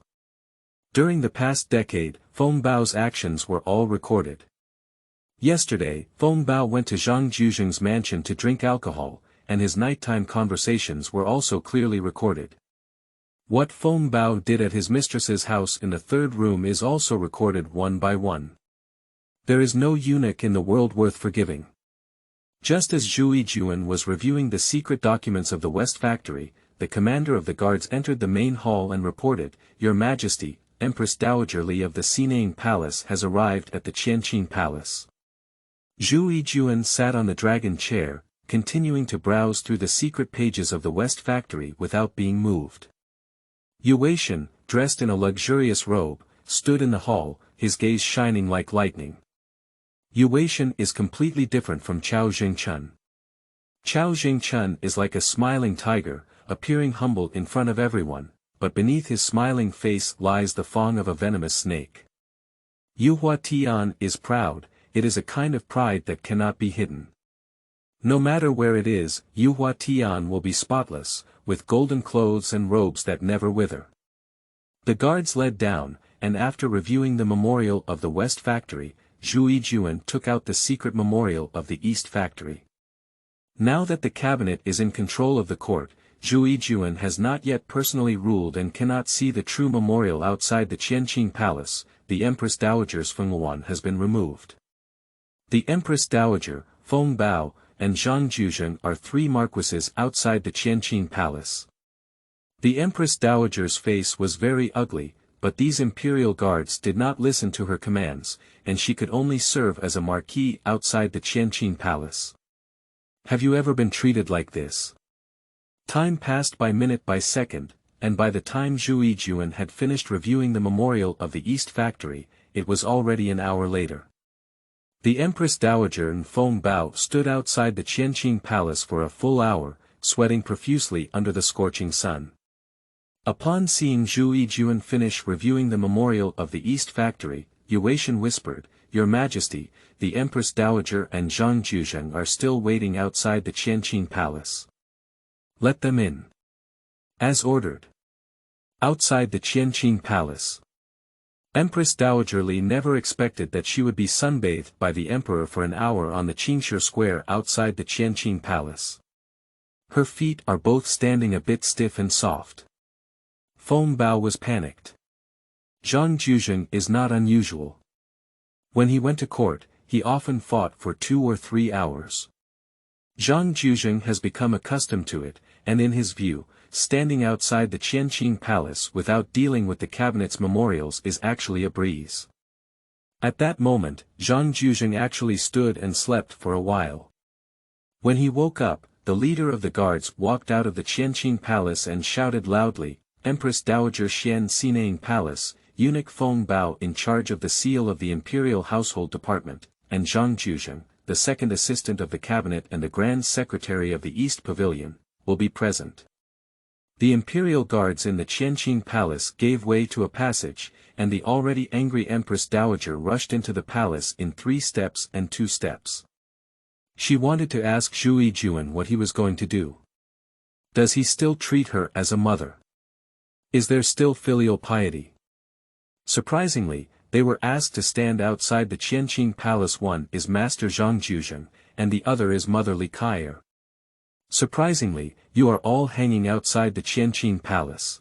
During the past decade, Feng Bao's actions were all recorded. Yesterday, Feng Bao went to Zhang Juzheng's mansion to drink alcohol, and his nighttime conversations were also clearly recorded. What Feng Bao did at his mistress's house in the third room is also recorded one by one. There is no eunuch in the world worth forgiving. Just as Zhu Yijun was reviewing the secret documents of the West Factory, the commander of the guards entered the main hall and reported, Your Majesty, Empress Dowager Li of the Qianqing Palace has arrived at the Qianqing Palace. Zhu Yijun sat on the dragon chair, continuing to browse through the secret pages of the West Factory without being moved. Yueishan, dressed in a luxurious robe, stood in the hall, his gaze shining like lightning. Yueishan is completely different from Cao Zhengchun. Cao Zhengchun is like a smiling tiger, appearing humble in front of everyone, but beneath his smiling face lies the fang of a venomous snake. Tian is proud. It is a kind of pride that cannot be hidden. No matter where it is, Tian will be spotless, with golden clothes and robes that never wither. The guards led down, and after reviewing the memorial of the West Factory, Zhu Yijun took out the secret memorial of the East Factory. Now that the cabinet is in control of the court, Zhu Yijun has not yet personally ruled and cannot see the true memorial outside the Qianqing Palace. The Empress Dowager's Fenghuan has been removed. The Empress Dowager, Feng Bao, and Zhang Juzheng are three marquises outside the Qianqing Palace. The Empress Dowager's face was very ugly, but these imperial guards did not listen to her commands, and she could only serve as a marquis outside the Qianqing Palace. Have you ever been treated like this? Time passed by minute by second, and by the time Zhu Yijun had finished reviewing the memorial of the East Factory, it was already an hour later. The Empress Dowager and Feng Bao stood outside the Qianqing Palace for a full hour, sweating profusely under the scorching sun. Upon seeing Zhu Yijun finish reviewing the memorial of the East Factory, Yuetian whispered, "Your Majesty, the Empress Dowager and Zhang Juzheng are still waiting outside the Qianqing Palace. Let them in." As ordered. Outside the Qianqing Palace. Empress Dowager Li never expected that she would be sunbathed by the emperor for an hour on the Qingshi Square outside the Qianqing Palace. Her feet are both standing a bit stiff and soft. Feng Bao was panicked. Zhang Juzheng is not unusual. When he went to court, he often fought for 2 or 3 hours. Zhang Juzheng has become accustomed to it, and in his view, standing outside the Qianqing Palace without dealing with the cabinet's memorials is actually a breeze. At that moment, Zhang Juzheng actually stood and slept for a while. When he woke up, the leader of the guards walked out of the Qianqing Palace and shouted loudly, "Empress Dowager Xian Xinang Palace, eunuch Feng Bao in charge of the seal of the Imperial Household Department, and Zhang Juzheng, the second assistant of the cabinet and the Grand Secretary of the East Pavilion, will be present." The imperial guards in the Qianqing Palace gave way to a passage, and the already angry Empress Dowager rushed into the palace in 3 steps and 2 steps. She wanted to ask Zhu Yijun what he was going to do. Does he still treat her as a mother? Is there still filial piety? Surprisingly, they were asked to stand outside the Qianqing Palace. One is Master Zhang Juzheng, and the other is Mother Li Kaier. Surprisingly, you are all hanging outside the Qianqing Palace.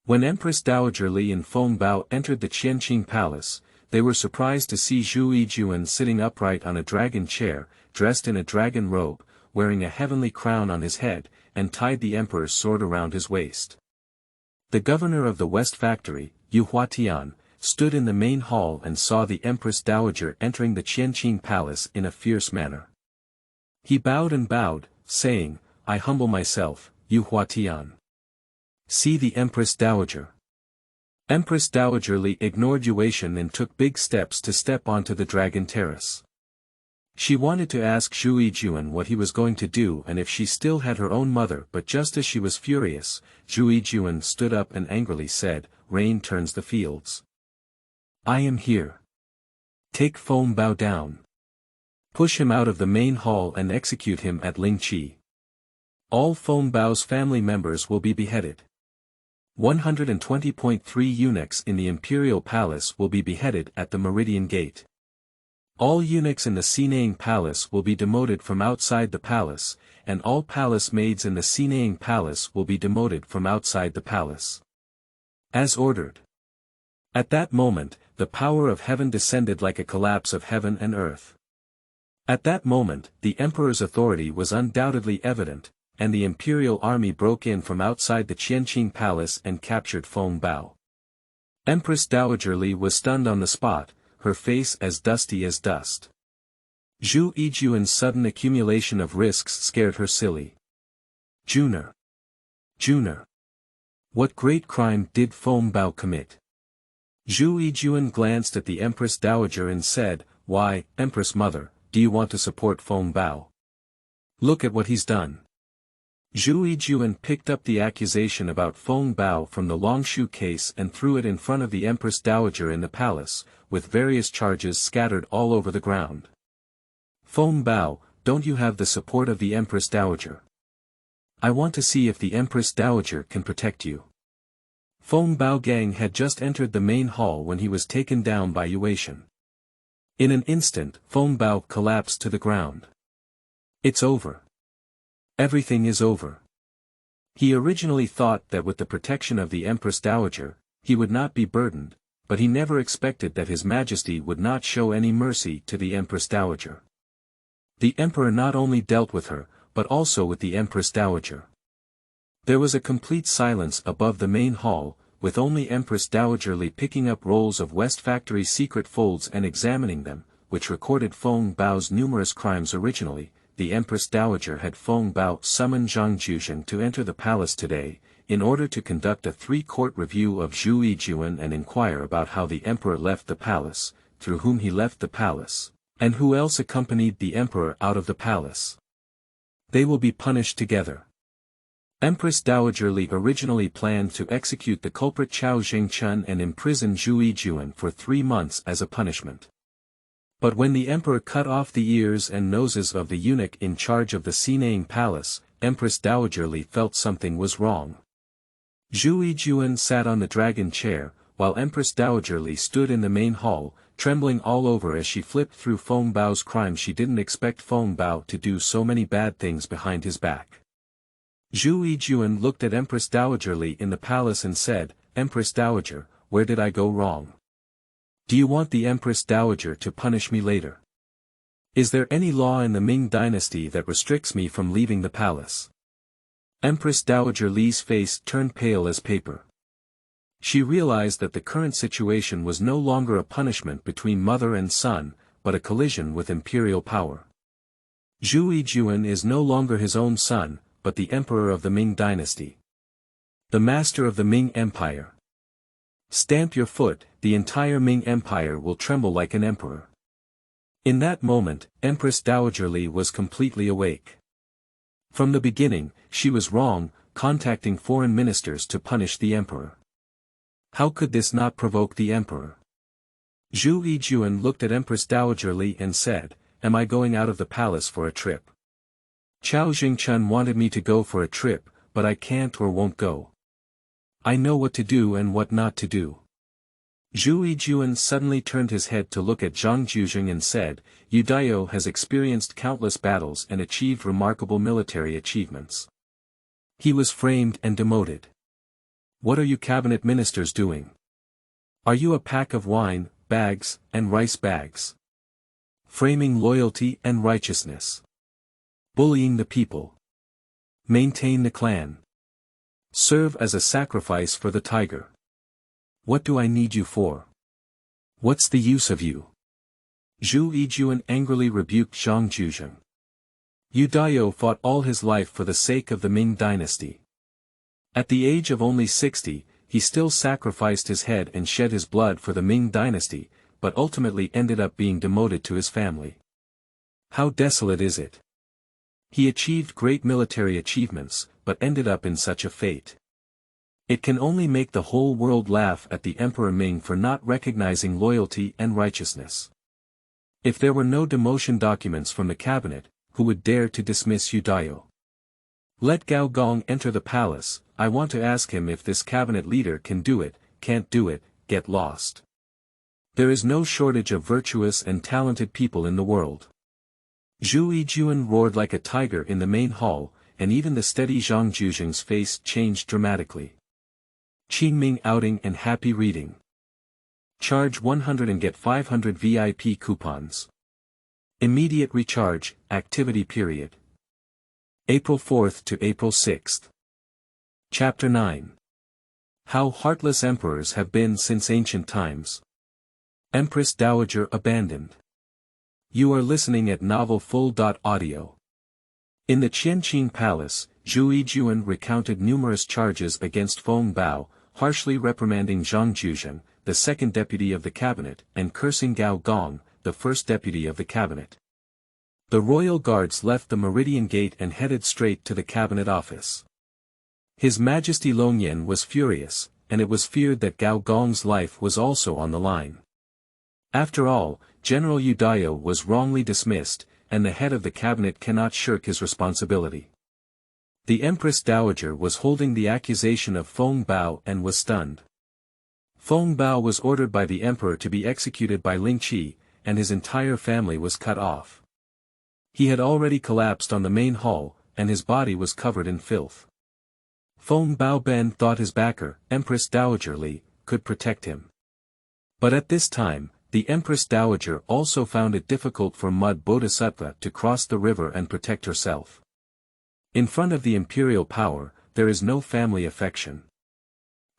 When Empress Dowager Li and Feng Bao entered the Qianqing Palace, they were surprised to see Zhu Yijun sitting upright on a dragon chair, dressed in a dragon robe, wearing a heavenly crown on his head, and tied the emperor's sword around his waist. The governor of the West Factory, Tian, stood in the main hall and saw the Empress Dowager entering the Qianqing Palace in a fierce manner. He bowed and bowed, saying, "I humble myself, Tian. See the Empress Dowager." Empress Dowager Li ignored Yuetian and took big steps to step onto the dragon terrace. She wanted to ask Zhu Yijun what he was going to do and if she still had her own mother, but just as she was furious, Zhu Yijun stood up and angrily said, "Rain turns the fields. I am here. Take Feng Bao down. Push him out of the main hall and execute him at Lingqi. All Feng Bao's family members will be beheaded. 120.3 eunuchs in the Imperial Palace will be beheaded at the Meridian Gate. All eunuchs in the Xinang Palace will be demoted from outside the palace, and all palace maids in the Xinang Palace will be demoted from outside the palace." As ordered. At that moment, the power of heaven descended like a collapse of heaven and earth. At that moment, the emperor's authority was undoubtedly evident, and the imperial army broke in from outside the Qianqing Palace and captured Feng Bao. Empress Dowager Li was stunned on the spot, her face as dusty as dust. Zhu Yijun's sudden accumulation of risks scared her silly. Juner. What great crime did Feng Bao commit? Zhu Yijun glanced at the Empress Dowager and said, "Why, Empress Mother, do you want to support Feng Bao? Look at what he's done." Zhu Yijun picked up the accusation about Feng Bao from the Longshu case and threw it in front of the Empress Dowager in the palace, with various charges scattered all over the ground. "Feng Bao, don't you have the support of the Empress Dowager? I want to see if the Empress Dowager can protect you." Feng Bao Gang had just entered the main hall when he was taken down by Yuetian. In an instant, Feng Bao collapsed to the ground. It's over. Everything is over. He originally thought that with the protection of the Empress Dowager, he would not be burdened, but he never expected that His Majesty would not show any mercy to the Empress Dowager. The Emperor not only dealt with her, but also with the Empress Dowager. There was a complete silence above the main hall, with only Empress Dowager Li picking up rolls of West Factory secret folds and examining them, which recorded Feng Bao's numerous crimes. Originally, the Empress Dowager had Feng Bao summon Zhang Juzheng to enter the palace today, in order to conduct a 3-court review of Zhu Yijun and inquire about how the emperor left the palace, through whom he left the palace, And who else accompanied the emperor out of the palace? They will be punished together. Empress Dowager Li originally planned to execute the culprit Cao Zhengchun and imprison Zhu Yijun for 3 months as a punishment. But when the emperor cut off the ears and noses of the eunuch in charge of the Qianqing Palace, Empress Dowager Li felt something was wrong. Zhu Yijun sat on the dragon chair, while Empress Dowager Li stood in the main hall, trembling all over as she flipped through Feng Bao's crime. She didn't expect Feng Bao to do so many bad things behind his back. Zhu Yijun looked at Empress Dowager Li in the palace and said, "Empress Dowager, where did I go wrong? Do you want the Empress Dowager to punish me later? Is there any law in the Ming Dynasty that restricts me from leaving the palace?" Empress Dowager Li's face turned pale as paper. She realized that the current situation was no longer a punishment between mother and son, but a collision with imperial power. Zhu Yijun is no longer his own son, but the emperor of the Ming Dynasty. The master of the Ming Empire. Stamp your foot, the entire Ming Empire will tremble like an emperor. In that moment, Empress Dowager Li was completely awake. From the beginning, she was wrong, contacting foreign ministers to punish the emperor. How could this not provoke the emperor? Zhu Yijun looked at Empress Dowager Li and said, "Am I going out of the palace for a trip? Cao Zhengchun wanted me to go for a trip, but I can't or won't go. I know what to do and what not to do." Zhu Yijun suddenly turned his head to look at Zhang Zhuzheng and said, "Yu Dao has experienced countless battles and achieved remarkable military achievements. He was framed and demoted. What are you cabinet ministers doing? Are you a pack of wine, bags, and rice bags? Framing loyalty and righteousness. Bullying the people. Maintain the clan. Serve as a sacrifice for the tiger. What do I need you for? What's the use of you?" Zhu Yijun angrily rebuked Zhang Zhuzheng. Yu Dao fought all his life for the sake of the Ming Dynasty. At the age of only 60, he still sacrificed his head and shed his blood for the Ming Dynasty, but ultimately ended up being demoted to his family. How desolate is it? He achieved great military achievements, but ended up in such a fate. It can only make the whole world laugh at the Emperor Ming for not recognizing loyalty and righteousness. If there were no demotion documents from the cabinet, who would dare to dismiss Yu Dao? Let Gao Gong enter the palace. I want to ask him if this cabinet leader can do it, can't do it, get lost. There is no shortage of virtuous and talented people in the world. Zhu Yijun roared like a tiger in the main hall, and even the steady Zhang Zhuzheng's face changed dramatically. Qingming outing and happy reading. Charge 100 and get 500 VIP coupons. Immediate recharge, activity period. April 4th to April 6th. Chapter 9. How heartless emperors have been since ancient times. Empress Dowager Abandoned. You are listening at novelfull.audio. In the Qianqing Palace, Zhu Yijun recounted numerous charges against Feng Bao, harshly reprimanding Zhang Zhuzheng, the second deputy of the cabinet, and cursing Gao Gong, the first deputy of the cabinet. The royal guards left the Meridian Gate and headed straight to the cabinet office. His Majesty Longmen was furious, and it was feared that Gao Gong's life was also on the line. After all, General Yu Dao was wrongly dismissed, and the head of the cabinet cannot shirk his responsibility. The Empress Dowager was holding the accusation of Feng Bao and was stunned. Feng Bao was ordered by the emperor to be executed by Ling Qi, and his entire family was cut off. He had already collapsed on the main hall, and his body was covered in filth. Feng Bao Ben thought his backer, Empress Dowager Li, could protect him. But at this time, the Empress Dowager also found it difficult for Mud Bodhisattva to cross the river and protect herself. In front of the imperial power, there is no family affection.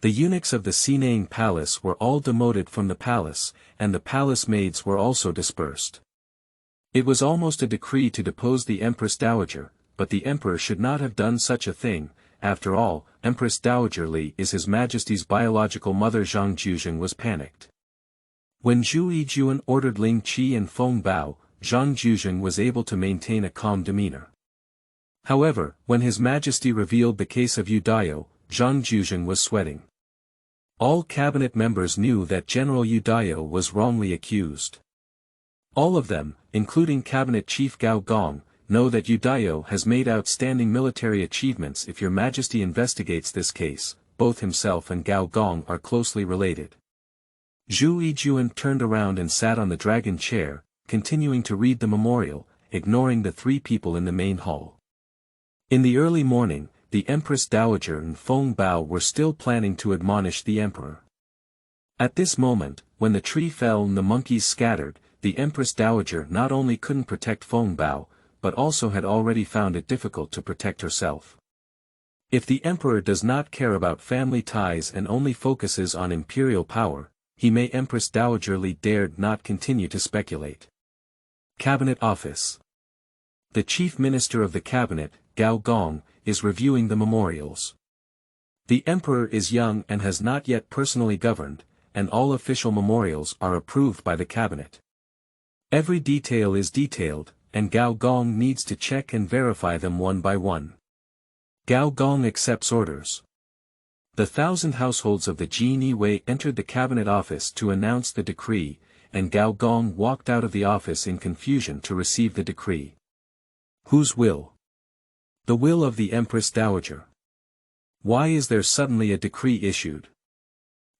The eunuchs of the Qianqing Palace were all demoted from the palace, and the palace maids were also dispersed. It was almost a decree to depose the Empress Dowager, but the emperor should not have done such a thing. After all, Empress Dowager Li is His Majesty's biological mother. Zhang Zhuzheng was panicked. When Zhu Yijun ordered Ling Qi and Feng Bao, Zhang Yijun was able to maintain a calm demeanor. However, when His Majesty revealed the case of Yu Dao, Zhang Yijun was sweating. All cabinet members knew that General Yu Dao was wrongly accused. All of them, including Cabinet Chief Gao Gong, know that Yu Dao has made outstanding military achievements. If Your Majesty investigates this case, both himself and Gao Gong are closely related. Zhu Yijun turned around and sat on the dragon chair, continuing to read the memorial, ignoring the three people in the main hall. In the early morning, the Empress Dowager and Feng Bao were still planning to admonish the emperor. At this moment, when the tree fell and the monkeys scattered, the Empress Dowager not only couldn't protect Feng Bao, but also had already found it difficult to protect herself. If the emperor does not care about family ties and only focuses on imperial power, he may. Empress Dowager Li dared not continue to speculate. Cabinet Office. The Chief Minister of the Cabinet, Gao Gong, is reviewing the memorials. The emperor is young and has not yet personally governed, and all official memorials are approved by the cabinet. Every detail is detailed, and Gao Gong needs to check and verify them one by one. Gao Gong accepts orders. The 1,000 households of the Jinyi entered the cabinet office to announce the decree, and Gao Gong walked out of the office in confusion to receive the decree. Whose will? The will of the Empress Dowager. Why is there suddenly a decree issued?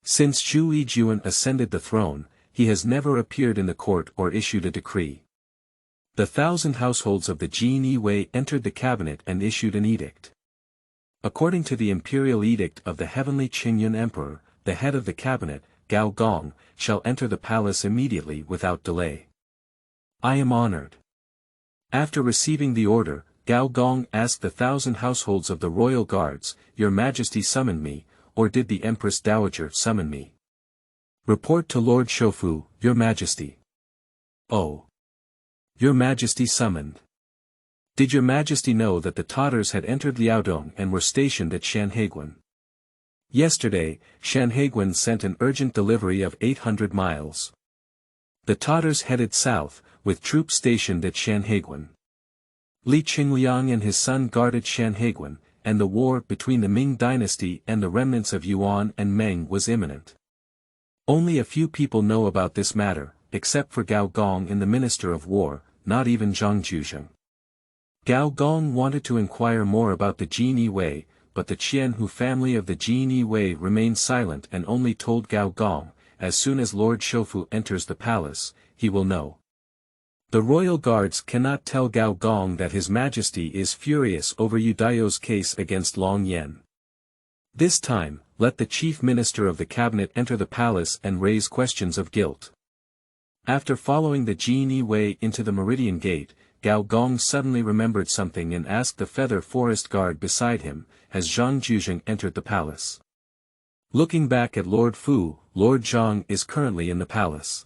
Since Zhu Yijun ascended the throne, he has never appeared in the court or issued a decree. The 1,000 households of the Jinyi entered the cabinet and issued an edict. According to the imperial edict of the heavenly Qingyun Emperor, the head of the cabinet, Gao Gong, shall enter the palace immediately without delay. I am honored. After receiving the order, Gao Gong asked the 1,000 households of the royal guards, Your Majesty summoned me, or did the Empress Dowager summon me? Report to Lord Shofu, Your Majesty. Oh. Your Majesty summoned. Did Your Majesty know that the Tatars had entered Liaodong and were stationed at Shanhaiguan? Yesterday, Shanhaiguan sent an urgent delivery of 800 miles. The Tatars headed south, with troops stationed at Shanhaiguan. Li Qingliang and his son guarded Shanhaiguan, and the war between the Ming Dynasty and the remnants of Yuan and Meng was imminent. Only a few people know about this matter, except for Gao Gong and the Minister of War, not even Zhang Yijun. Gao Gong wanted to inquire more about the Jinyi, but the Qianhu family of the Jinyi remained silent and only told Gao Gong, as soon as Lord Shofu enters the palace, he will know. The royal guards cannot tell Gao Gong that His Majesty is furious over Yu Dao's case against Longmen. This time, let the chief minister of the cabinet enter the palace and raise questions of guilt. After following the Jinyi into the Meridian Gate, Gao Gong suddenly remembered something and asked the feather forest guard beside him, has Zhang Yijun entered the palace? Looking back at Lord Fu, Lord Zhang is currently in the palace.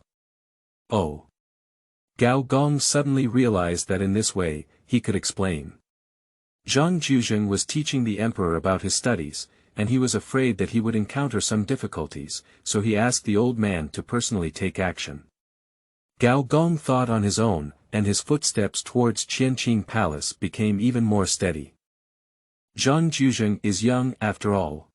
Oh. Gao Gong suddenly realized that in this way, he could explain. Zhang Yijun was teaching the emperor about his studies, and he was afraid that he would encounter some difficulties, so he asked the old man to personally take action. Gao Gong thought on his own, and his footsteps towards Qianqing Palace became even more steady. Zhang Yijun is young after all.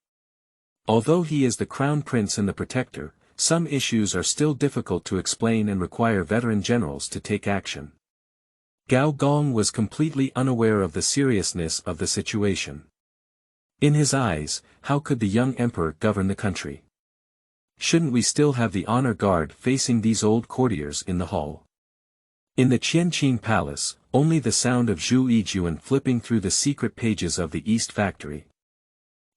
Although he is the crown prince and the protector, some issues are still difficult to explain and require veteran generals to take action. Gao Gong was completely unaware of the seriousness of the situation. In his eyes, how could the young emperor govern the country? Shouldn't we still have the honor guard facing these old courtiers in the hall? In the Qianqing Palace, only the sound of Zhu Yijun flipping through the secret pages of the East Factory.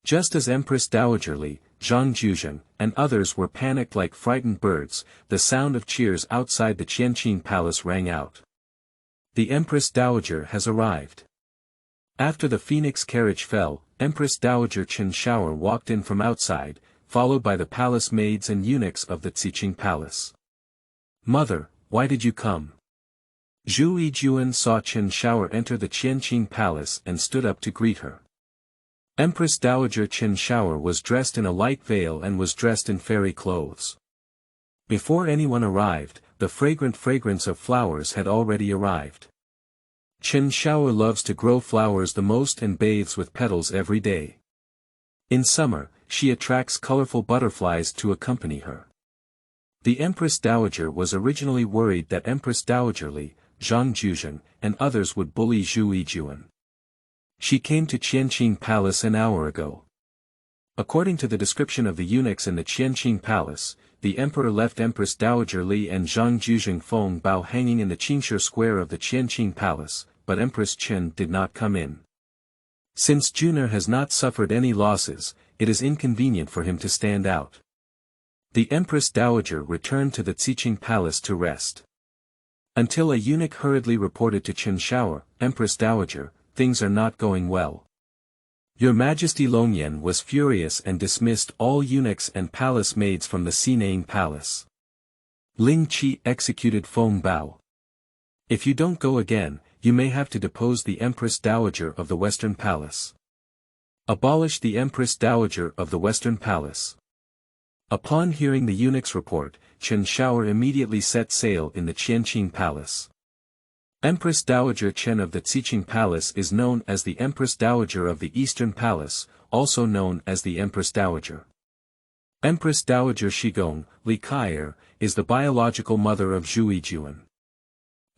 Just as Empress Dowager Li, Zhang Yijun, and others were panicked like frightened birds, the sound of cheers outside the Qianqing Palace rang out. The Empress Dowager has arrived. After the phoenix carriage fell, Empress Dowager Chen Shower walked in from outside, followed by the palace maids and eunuchs of the Qianqing Palace. Mother, why did you come? Zhu Yijun saw Chen Shower enter the Qianqing Palace and stood up to greet her. Empress Dowager Chen Shower was dressed in a light veil and was dressed in fairy clothes. Before anyone arrived, the fragrant fragrance of flowers had already arrived. Chen Xiaoer loves to grow flowers the most and bathes with petals every day. In summer, she attracts colorful butterflies to accompany her. The Empress Dowager was originally worried that Empress Dowager Li, Zhang Juzheng, and others would bully Zhu Yijun. She came to Qianqing Palace an hour ago. According to the description of the eunuchs in the Qianqing Palace, the emperor left Empress Dowager Li and Zhang Juzheng Feng Bao hanging in the Qingshi Square of the Qianqing Palace, but Empress Chen did not come in. Since Juner has not suffered any losses, it is inconvenient for him to stand out. The Empress Dowager returned to the Qiqing Palace to rest. Until a eunuch hurriedly reported to Chen Xiaoer, Empress Dowager, things are not going well. Your Majesty Longmen was furious and dismissed all eunuchs and palace maids from the Qianqing Palace. Ling Qi executed Feng Bao. If you don't go again, you may have to depose the Empress Dowager of the Western Palace. Abolish the Empress Dowager of the Western Palace. Upon hearing the eunuch's report, Chen Xiaoer immediately set sail in the Qianqing Palace. Empress Dowager Chen of the Qiqing Palace is known as the Empress Dowager of the Eastern Palace, also known as the Empress Dowager. Empress Dowager Qigong, Li Kai'er, is the biological mother of Zhu Yijun.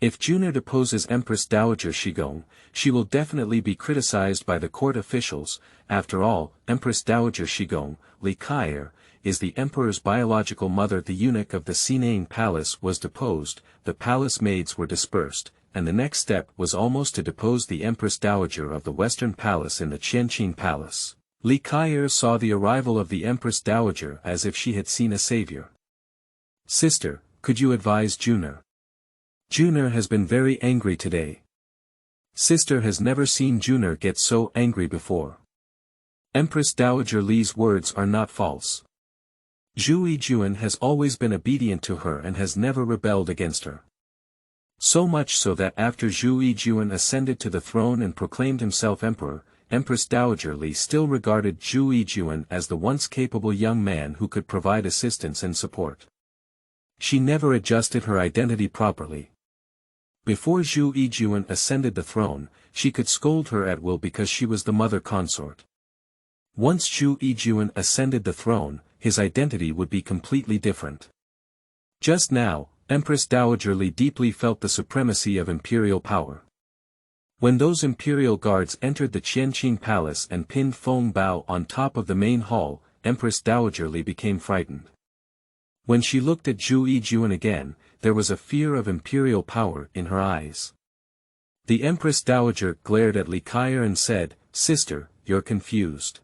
If Juner deposes Empress Dowager Qigong, she will definitely be criticized by the court officials. After all, Empress Dowager Qigong, Li Kai'er, is the emperor's biological mother. The eunuch of the Qianqing Palace was deposed, the palace maids were dispersed, and the next step was almost to depose the Empress Dowager of the Western Palace in the Qianqing Palace. Li Kai'er saw the arrival of the Empress Dowager as if she had seen a savior. Sister, could you advise Juner? Juner has been very angry today. Sister has never seen Juner get so angry before. Empress Dowager Li's words are not false. Zhu Yijun has always been obedient to her and has never rebelled against her. So much so that after Zhu Yijun ascended to the throne and proclaimed himself emperor, Empress Dowager Li still regarded Zhu Yijun as the once capable young man who could provide assistance and support. She never adjusted her identity properly. Before Zhu Yijun ascended the throne, she could scold her at will because she was the mother consort. Once Zhu Yijun ascended the throne, his identity would be completely different. Just now, Empress Dowager Li deeply felt the supremacy of imperial power. When those imperial guards entered the Qianqing Palace and pinned Feng Bao on top of the main hall, Empress Dowager Li became frightened. When she looked at Zhu Yijun again, there was a fear of imperial power in her eyes. The Empress Dowager glared at Li Kai'er and said, "Sister, you're confused.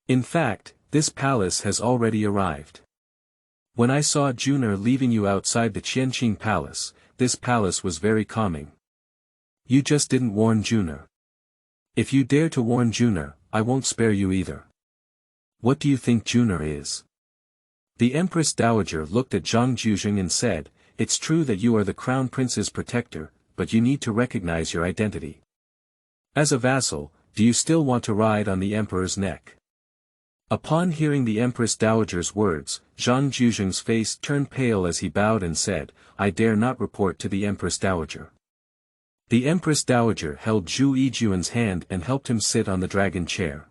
In fact, this palace has already arrived. When I saw Juner leaving you outside the Qianqing Palace, this palace was very calming. You just didn't warn Juner. If you dare to warn Juner, I won't spare you either. What do you think Juner is?" The Empress Dowager looked at Zhang Juzheng and said, "It's true that you are the Crown Prince's protector, but you need to recognize your identity. As a vassal, do you still want to ride on the Emperor's neck?" Upon hearing the Empress Dowager's words, Zhang Juzheng's face turned pale as he bowed and said, "I dare not report to the Empress Dowager." The Empress Dowager held Zhu Yijun's hand and helped him sit on the dragon chair.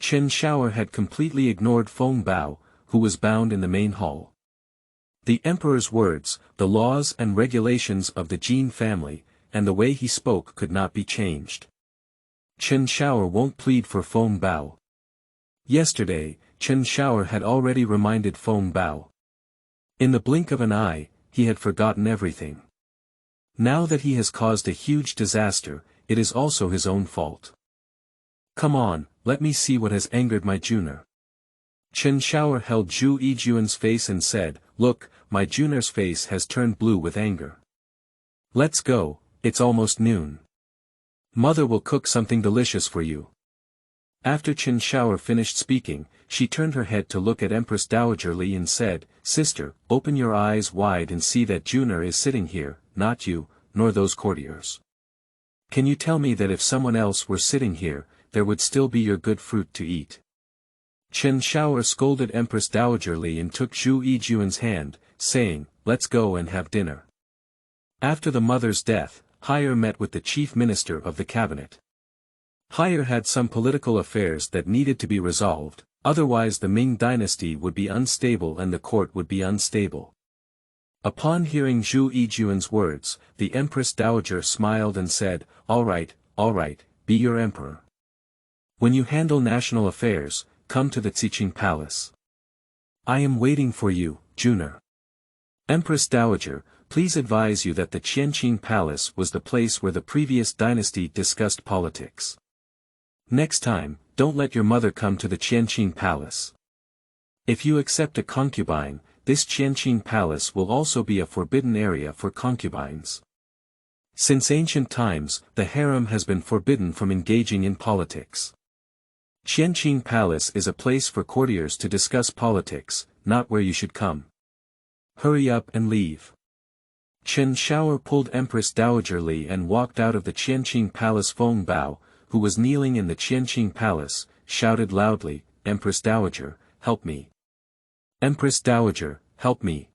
Chen Xiaoer had completely ignored Feng Bao, who was bound in the main hall. The emperor's words, the laws and regulations of the Jin family, and the way he spoke could not be changed. Chen Xiaoer won't plead for Feng Bao. Yesterday, Chen Xiaoer had already reminded Feng Bao. In the blink of an eye, he had forgotten everything. Now that he has caused a huge disaster, it is also his own fault. Come on, let me see what has angered my Juner. Chen Xiaoer held Zhu Yijun's face and said, "Look, my Juner's face has turned blue with anger. Let's go, it's almost noon. Mother will cook something delicious for you." After Chen Xiaoer finished speaking, she turned her head to look at Empress Dowager Li and said, "Sister, open your eyes wide and see that Juner is sitting here, not you, nor those courtiers. Can you tell me that if someone else were sitting here, there would still be your good fruit to eat?" Chen Xiaoer scolded Empress Dowager Li and took Zhu Yijun's hand, saying, let's go and have dinner. After the mother's death, Haier met with the chief minister of the cabinet. Haier had some political affairs that needed to be resolved, otherwise the Ming dynasty would be unstable and the court would be unstable. Upon hearing Zhu Yijun's words, the Empress Dowager smiled and said, all right, be your emperor. When you handle national affairs, come to the Qianqing Palace. I am waiting for you, Juner. Empress Dowager, please advise you that the Qianqing Palace was the place where the previous dynasty discussed politics. Next time, don't let your mother come to the Qianqing Palace. If you accept a concubine, this Qianqing Palace will also be a forbidden area for concubines. Since ancient times, the harem has been forbidden from engaging in politics. Qianqing Palace is a place for courtiers to discuss politics, not where you should come. Hurry up and leave. Chen Shaoer pulled Empress Dowager Li and walked out of the Qianqing Palace. Feng Bao, who was kneeling in the Qianqing Palace, shouted loudly, Empress Dowager, help me. Empress Dowager, help me.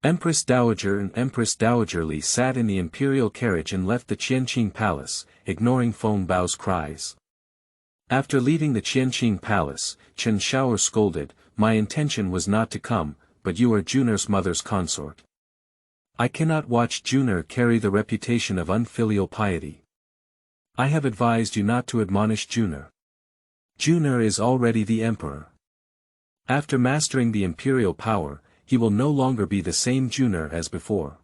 Empress Dowager and Empress Dowager Li sat in the imperial carriage and left the Qianqing Palace, ignoring Feng Bao's cries. After leaving the Qianqing Palace, Chen Shaoer scolded, my intention was not to come, but you are Juner's mother's consort. I cannot watch Juner carry the reputation of unfilial piety. I have advised you not to admonish Juner. Juner is already the emperor. After mastering the imperial power, he will no longer be the same Juner as before.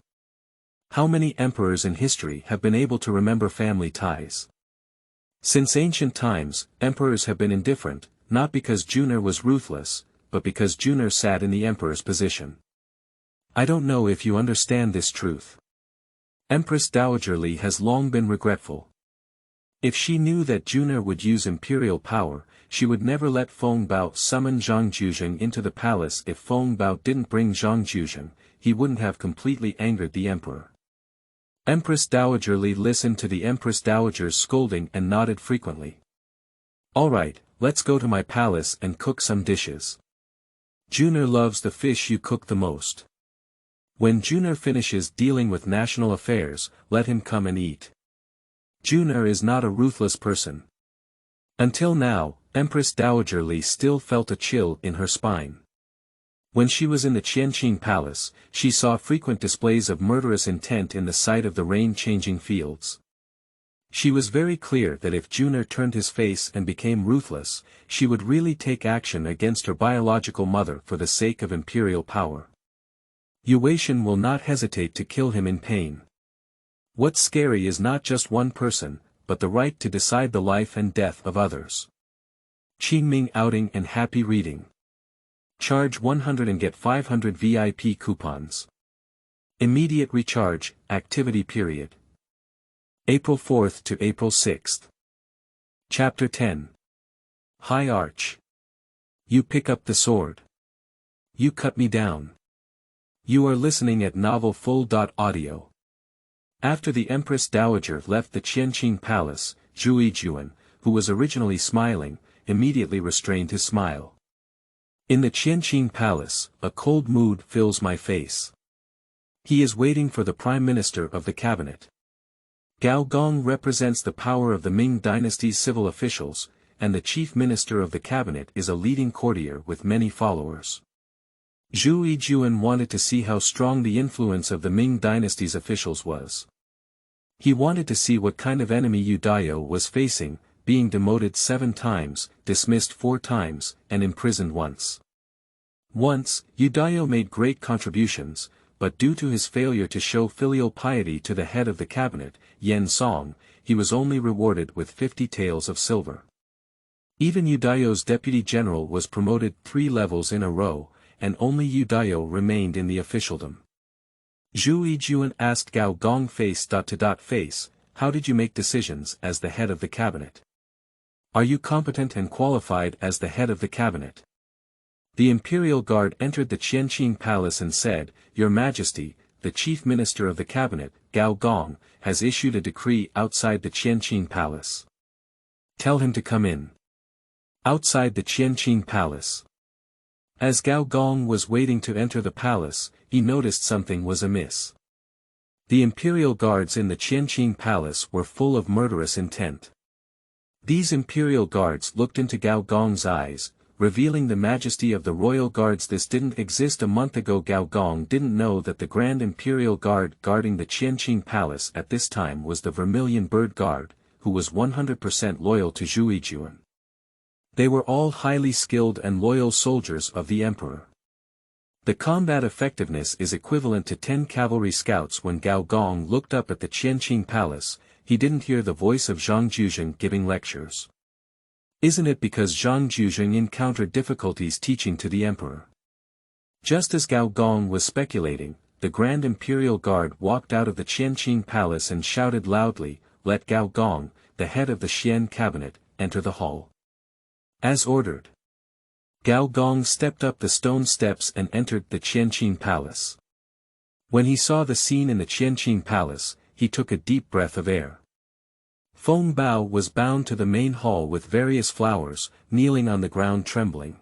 How many emperors in history have been able to remember family ties? Since ancient times, emperors have been indifferent, not because Juner was ruthless, but because Juner sat in the emperor's position. I don't know if you understand this truth. Empress Dowager Li has long been regretful. If she knew that Juner would use imperial power, she would never let Feng Bao summon Zhang Juzheng into the palace. If Feng Bao didn't bring Zhang Juzheng, he wouldn't have completely angered the emperor. Empress Dowager Li listened to the Empress Dowager's scolding and nodded frequently. All right, let's go to my palace and cook some dishes. Juner loves the fish you cook the most. When Juner finishes dealing with national affairs, let him come and eat. Juner is not a ruthless person. Until now, Empress Dowager Li still felt a chill in her spine. When she was in the Qianqing Palace, she saw frequent displays of murderous intent in the sight of the rain-changing fields. She was very clear that if Juner turned his face and became ruthless, she would really take action against her biological mother for the sake of imperial power. Yu Weishan will not hesitate to kill him in pain. What's scary is not just one person, but the right to decide the life and death of others. Qingming outing and happy reading. Charge 100 and get 500 VIP coupons. Immediate recharge, activity period. April 4th to April 6th. Chapter 10. High Arch. You pick up the sword. You cut me down. You are listening at novelfull.audio. After the Empress Dowager left the Qianqing Palace, Zhu Yijun, who was originally smiling, immediately restrained his smile. In the Qianqing Palace, a cold mood fills my face. He is waiting for the Prime Minister of the Cabinet. Gao Gong represents the power of the Ming Dynasty's civil officials, and the Chief Minister of the Cabinet is a leading courtier with many followers. Zhu Yijun wanted to see how strong the influence of the Ming Dynasty's officials was. He wanted to see what kind of enemy Yu Dayo was facing, being demoted 7 times, dismissed 4 times, and imprisoned once. Once, Yu Dayo made great contributions, but due to his failure to show filial piety to the head of the cabinet, Yan Song, he was only rewarded with 50 taels of silver. Even Yu Dayo's deputy general was promoted 3 levels in a row, and only Yu Dayo remained in the officialdom. Zhu Yijun asked Gao Gong face, how did you make decisions as the head of the cabinet? Are you competent and qualified as the head of the cabinet? The Imperial Guard entered the Qianqing Palace and said, Your Majesty, the Chief Minister of the Cabinet, Gao Gong, has issued a decree outside the Qianqing Palace. Tell him to come in. Outside the Qianqing Palace. As Gao Gong was waiting to enter the palace, he noticed something was amiss. The imperial guards in the Qianqing Palace were full of murderous intent. These imperial guards looked into Gao Gong's eyes, revealing the majesty of the royal guards. This didn't exist a month ago. Gao Gong didn't know that the Grand Imperial Guard guarding the Qianqing Palace at this time was the Vermilion Bird Guard, who was 100% loyal to Zhu Yijun. They were all highly skilled and loyal soldiers of the emperor. The combat effectiveness is equivalent to 10 cavalry scouts. When Gao Gong looked up at the Qianqing Palace, he didn't hear the voice of Zhang Juzheng giving lectures. Isn't it because Zhang Juzheng encountered difficulties teaching to the emperor? Just as Gao Gong was speculating, the Grand Imperial Guard walked out of the Qianqing Palace and shouted loudly, "Let Gao Gong, the head of the Xian cabinet, enter the hall." As ordered. Gao Gong stepped up the stone steps and entered the Qianqing Palace. When he saw the scene in the Qianqing Palace, he took a deep breath of air. Feng Bao was bound to the main hall with various flowers, kneeling on the ground trembling.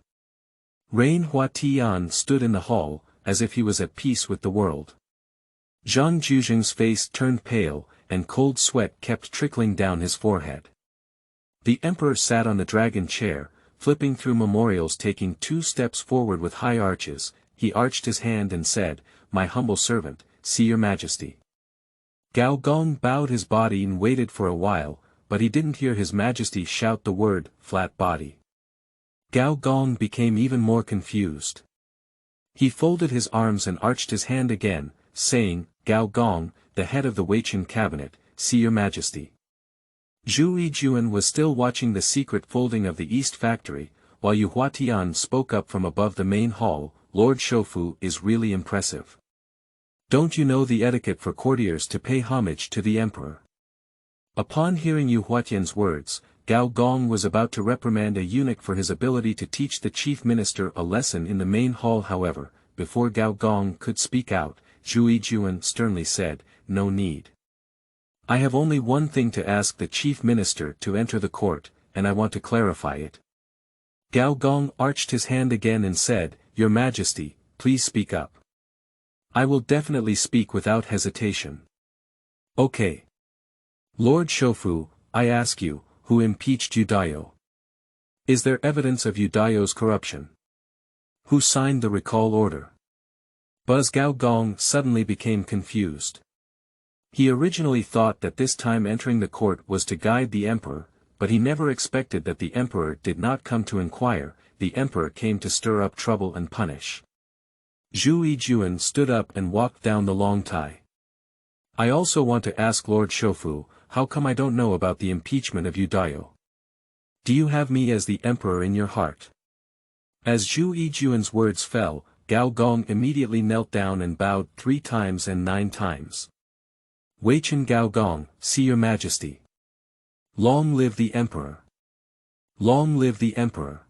Rain Hua Tian stood in the hall, as if he was at peace with the world. Zhang Juzheng's face turned pale, and cold sweat kept trickling down his forehead. The emperor sat on the dragon chair, flipping through memorials. Taking 2 steps forward with high arches, he arched his hand and said, "My humble servant, see your majesty." Gao Gong bowed his body and waited for a while, but he didn't hear his majesty shout the word, "flat body." Gao Gong became even more confused. He folded his arms and arched his hand again, saying, "Gao Gong, the head of the Weiqian cabinet, see your majesty." Zhu Yijun was still watching the secret folding of the East Factory, while Yu Huatian spoke up from above the main hall, "Lord Shofu is really impressive. Don't you know the etiquette for courtiers to pay homage to the emperor?" Upon hearing Yu Huatian's words, Gao Gong was about to reprimand a eunuch for his ability to teach the chief minister a lesson in the main hall. However, before Gao Gong could speak out, Zhu Yijun sternly said, "No need. I have only one thing to ask the chief minister to enter the court, and I want to clarify it." Gao Gong arched his hand again and said, "Your Majesty, please speak up." "I will definitely speak without hesitation." "Okay. Lord Shofu, I ask you, who impeached Yu Dao? Is there evidence of Yu Dao's corruption? Who signed the recall order?" Gao Gong suddenly became confused. He originally thought that this time entering the court was to guide the emperor, but he never expected that the emperor did not come to inquire. The emperor came to stir up trouble and punish. Zhu Yijun stood up and walked down the long tie. "I also want to ask Lord Shofu, how come I don't know about the impeachment of Yu Dao? Do you have me as the emperor in your heart?" As Zhu Yijun's words fell, Gao Gong immediately knelt down and bowed 3 times and 9 times. "Weiqian Gao Gong, see your majesty. Long live the emperor. Long live the emperor."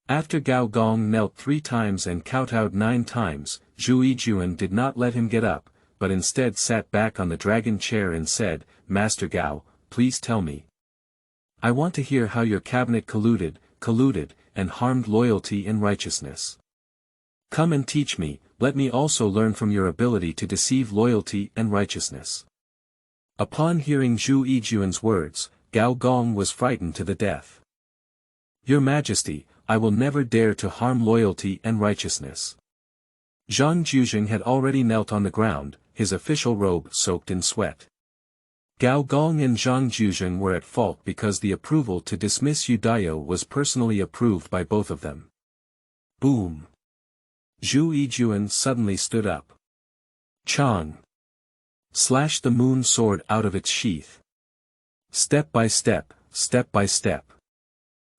After Gao Gong knelt 3 times and kowtowed 9 times, Zhu Yijun did not let him get up, but instead sat back on the dragon chair and said, "Master Gao, please tell me. I want to hear how your cabinet colluded, and harmed loyalty and righteousness. Come and teach me, let me also learn from your ability to deceive loyalty and righteousness." Upon hearing Zhu Yijun's words, Gao Gong was frightened to the death. "Your Majesty, I will never dare to harm loyalty and righteousness." Zhang Juzheng had already knelt on the ground, his official robe soaked in sweat. Gao Gong and Zhang Juzheng were at fault because the approval to dismiss Yu Dao was personally approved by both of them. Boom! Zhu Yijun suddenly stood up. Chang! Slashed the moon sword out of its sheath. Step by step, step by step.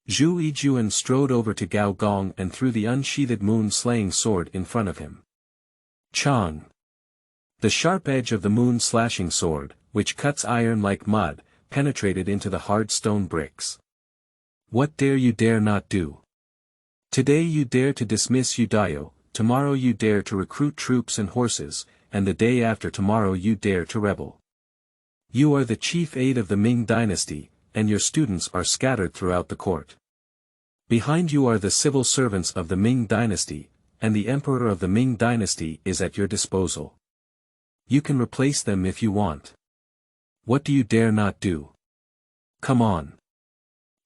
Zhu Yijun strode over to Gao Gong and threw the unsheathed moon-slaying sword in front of him. Chang! The sharp edge of the moon-slashing sword, which cuts iron like mud, penetrated into the hard stone bricks. "What dare you dare not do? Today you dare to dismiss Yu Dao, tomorrow you dare to recruit troops and horses, and the day after tomorrow you dare to rebel. You are the chief aide of the Ming Dynasty, and your students are scattered throughout the court. Behind you are the civil servants of the Ming Dynasty, and the Emperor of the Ming Dynasty is at your disposal. You can replace them if you want. What do you dare not do? Come on.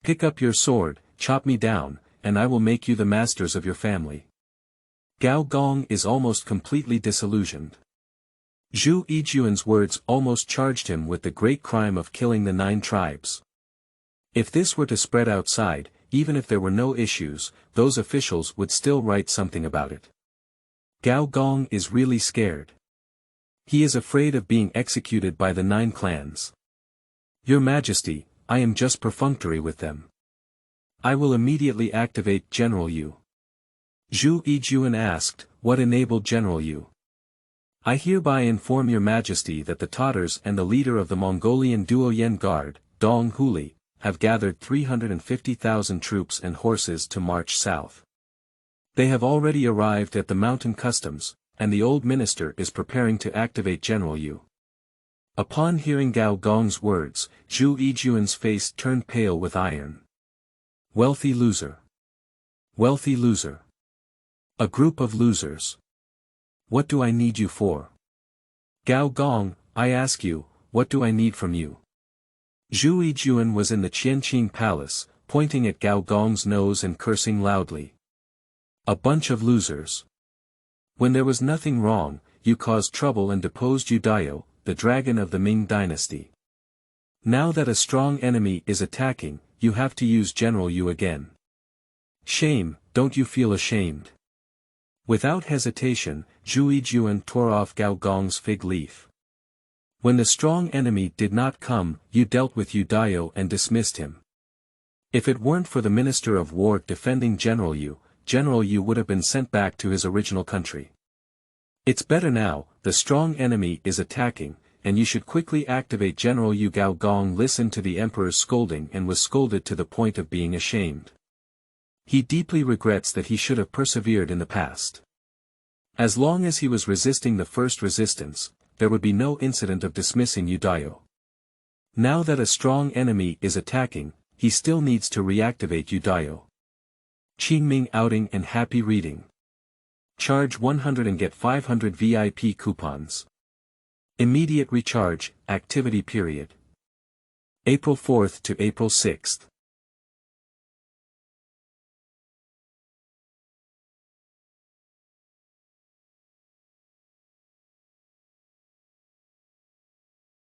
Pick up your sword, chop me down, and I will make you the masters of your family. Gao Gong is almost completely disillusioned. Zhu Yijun's words almost charged him with the great crime of killing the 9 tribes. If this were to spread outside, even if there were no issues, those officials would still write something about it. Gao Gong is really scared. He is afraid of being executed by the 9 clans. Your Majesty, I am just perfunctory with them. I will immediately activate General Yu. Zhu Yijun asked, what enabled General Yu? I hereby inform your Majesty that the Tatars and the leader of the Mongolian Duoyen Guard, Dong Huli, have gathered 350,000 troops and horses to march south. They have already arrived at the mountain customs, and the old minister is preparing to activate General Yu. Upon hearing Gao Gong's words, Zhu Yijun's face turned pale with iron. Wealthy loser. Wealthy loser. A group of losers. What do I need you for? Gao Gong, I ask you, what do I need from you? Zhu Yijun was in the Qianqing Palace, pointing at Gao Gong's nose and cursing loudly. A bunch of losers. When there was nothing wrong, you caused trouble and deposed Yu Dayo, the dragon of the Ming Dynasty. Now that a strong enemy is attacking, you have to use General Yu again. Shame, don't you feel ashamed? Without hesitation, Zhu Yijun tore off Gao Gong's fig leaf. When the strong enemy did not come, you dealt with Yu Dayo and dismissed him. If it weren't for the Minister of War defending General Yu would have been sent back to his original country. It's better now, the strong enemy is attacking, and you should quickly activate General Yu. Gao Gong listened to the Emperor's scolding and was scolded to the point of being ashamed. He deeply regrets that he should have persevered in the past. As long as he was resisting the first resistance, there would be no incident of dismissing Yu Dayo. Now that a strong enemy is attacking, he still needs to reactivate Yu Dayo. Qingming outing and happy reading. Charge 100 and get 500 VIP coupons. Immediate recharge, activity period. April 4th to April 6th.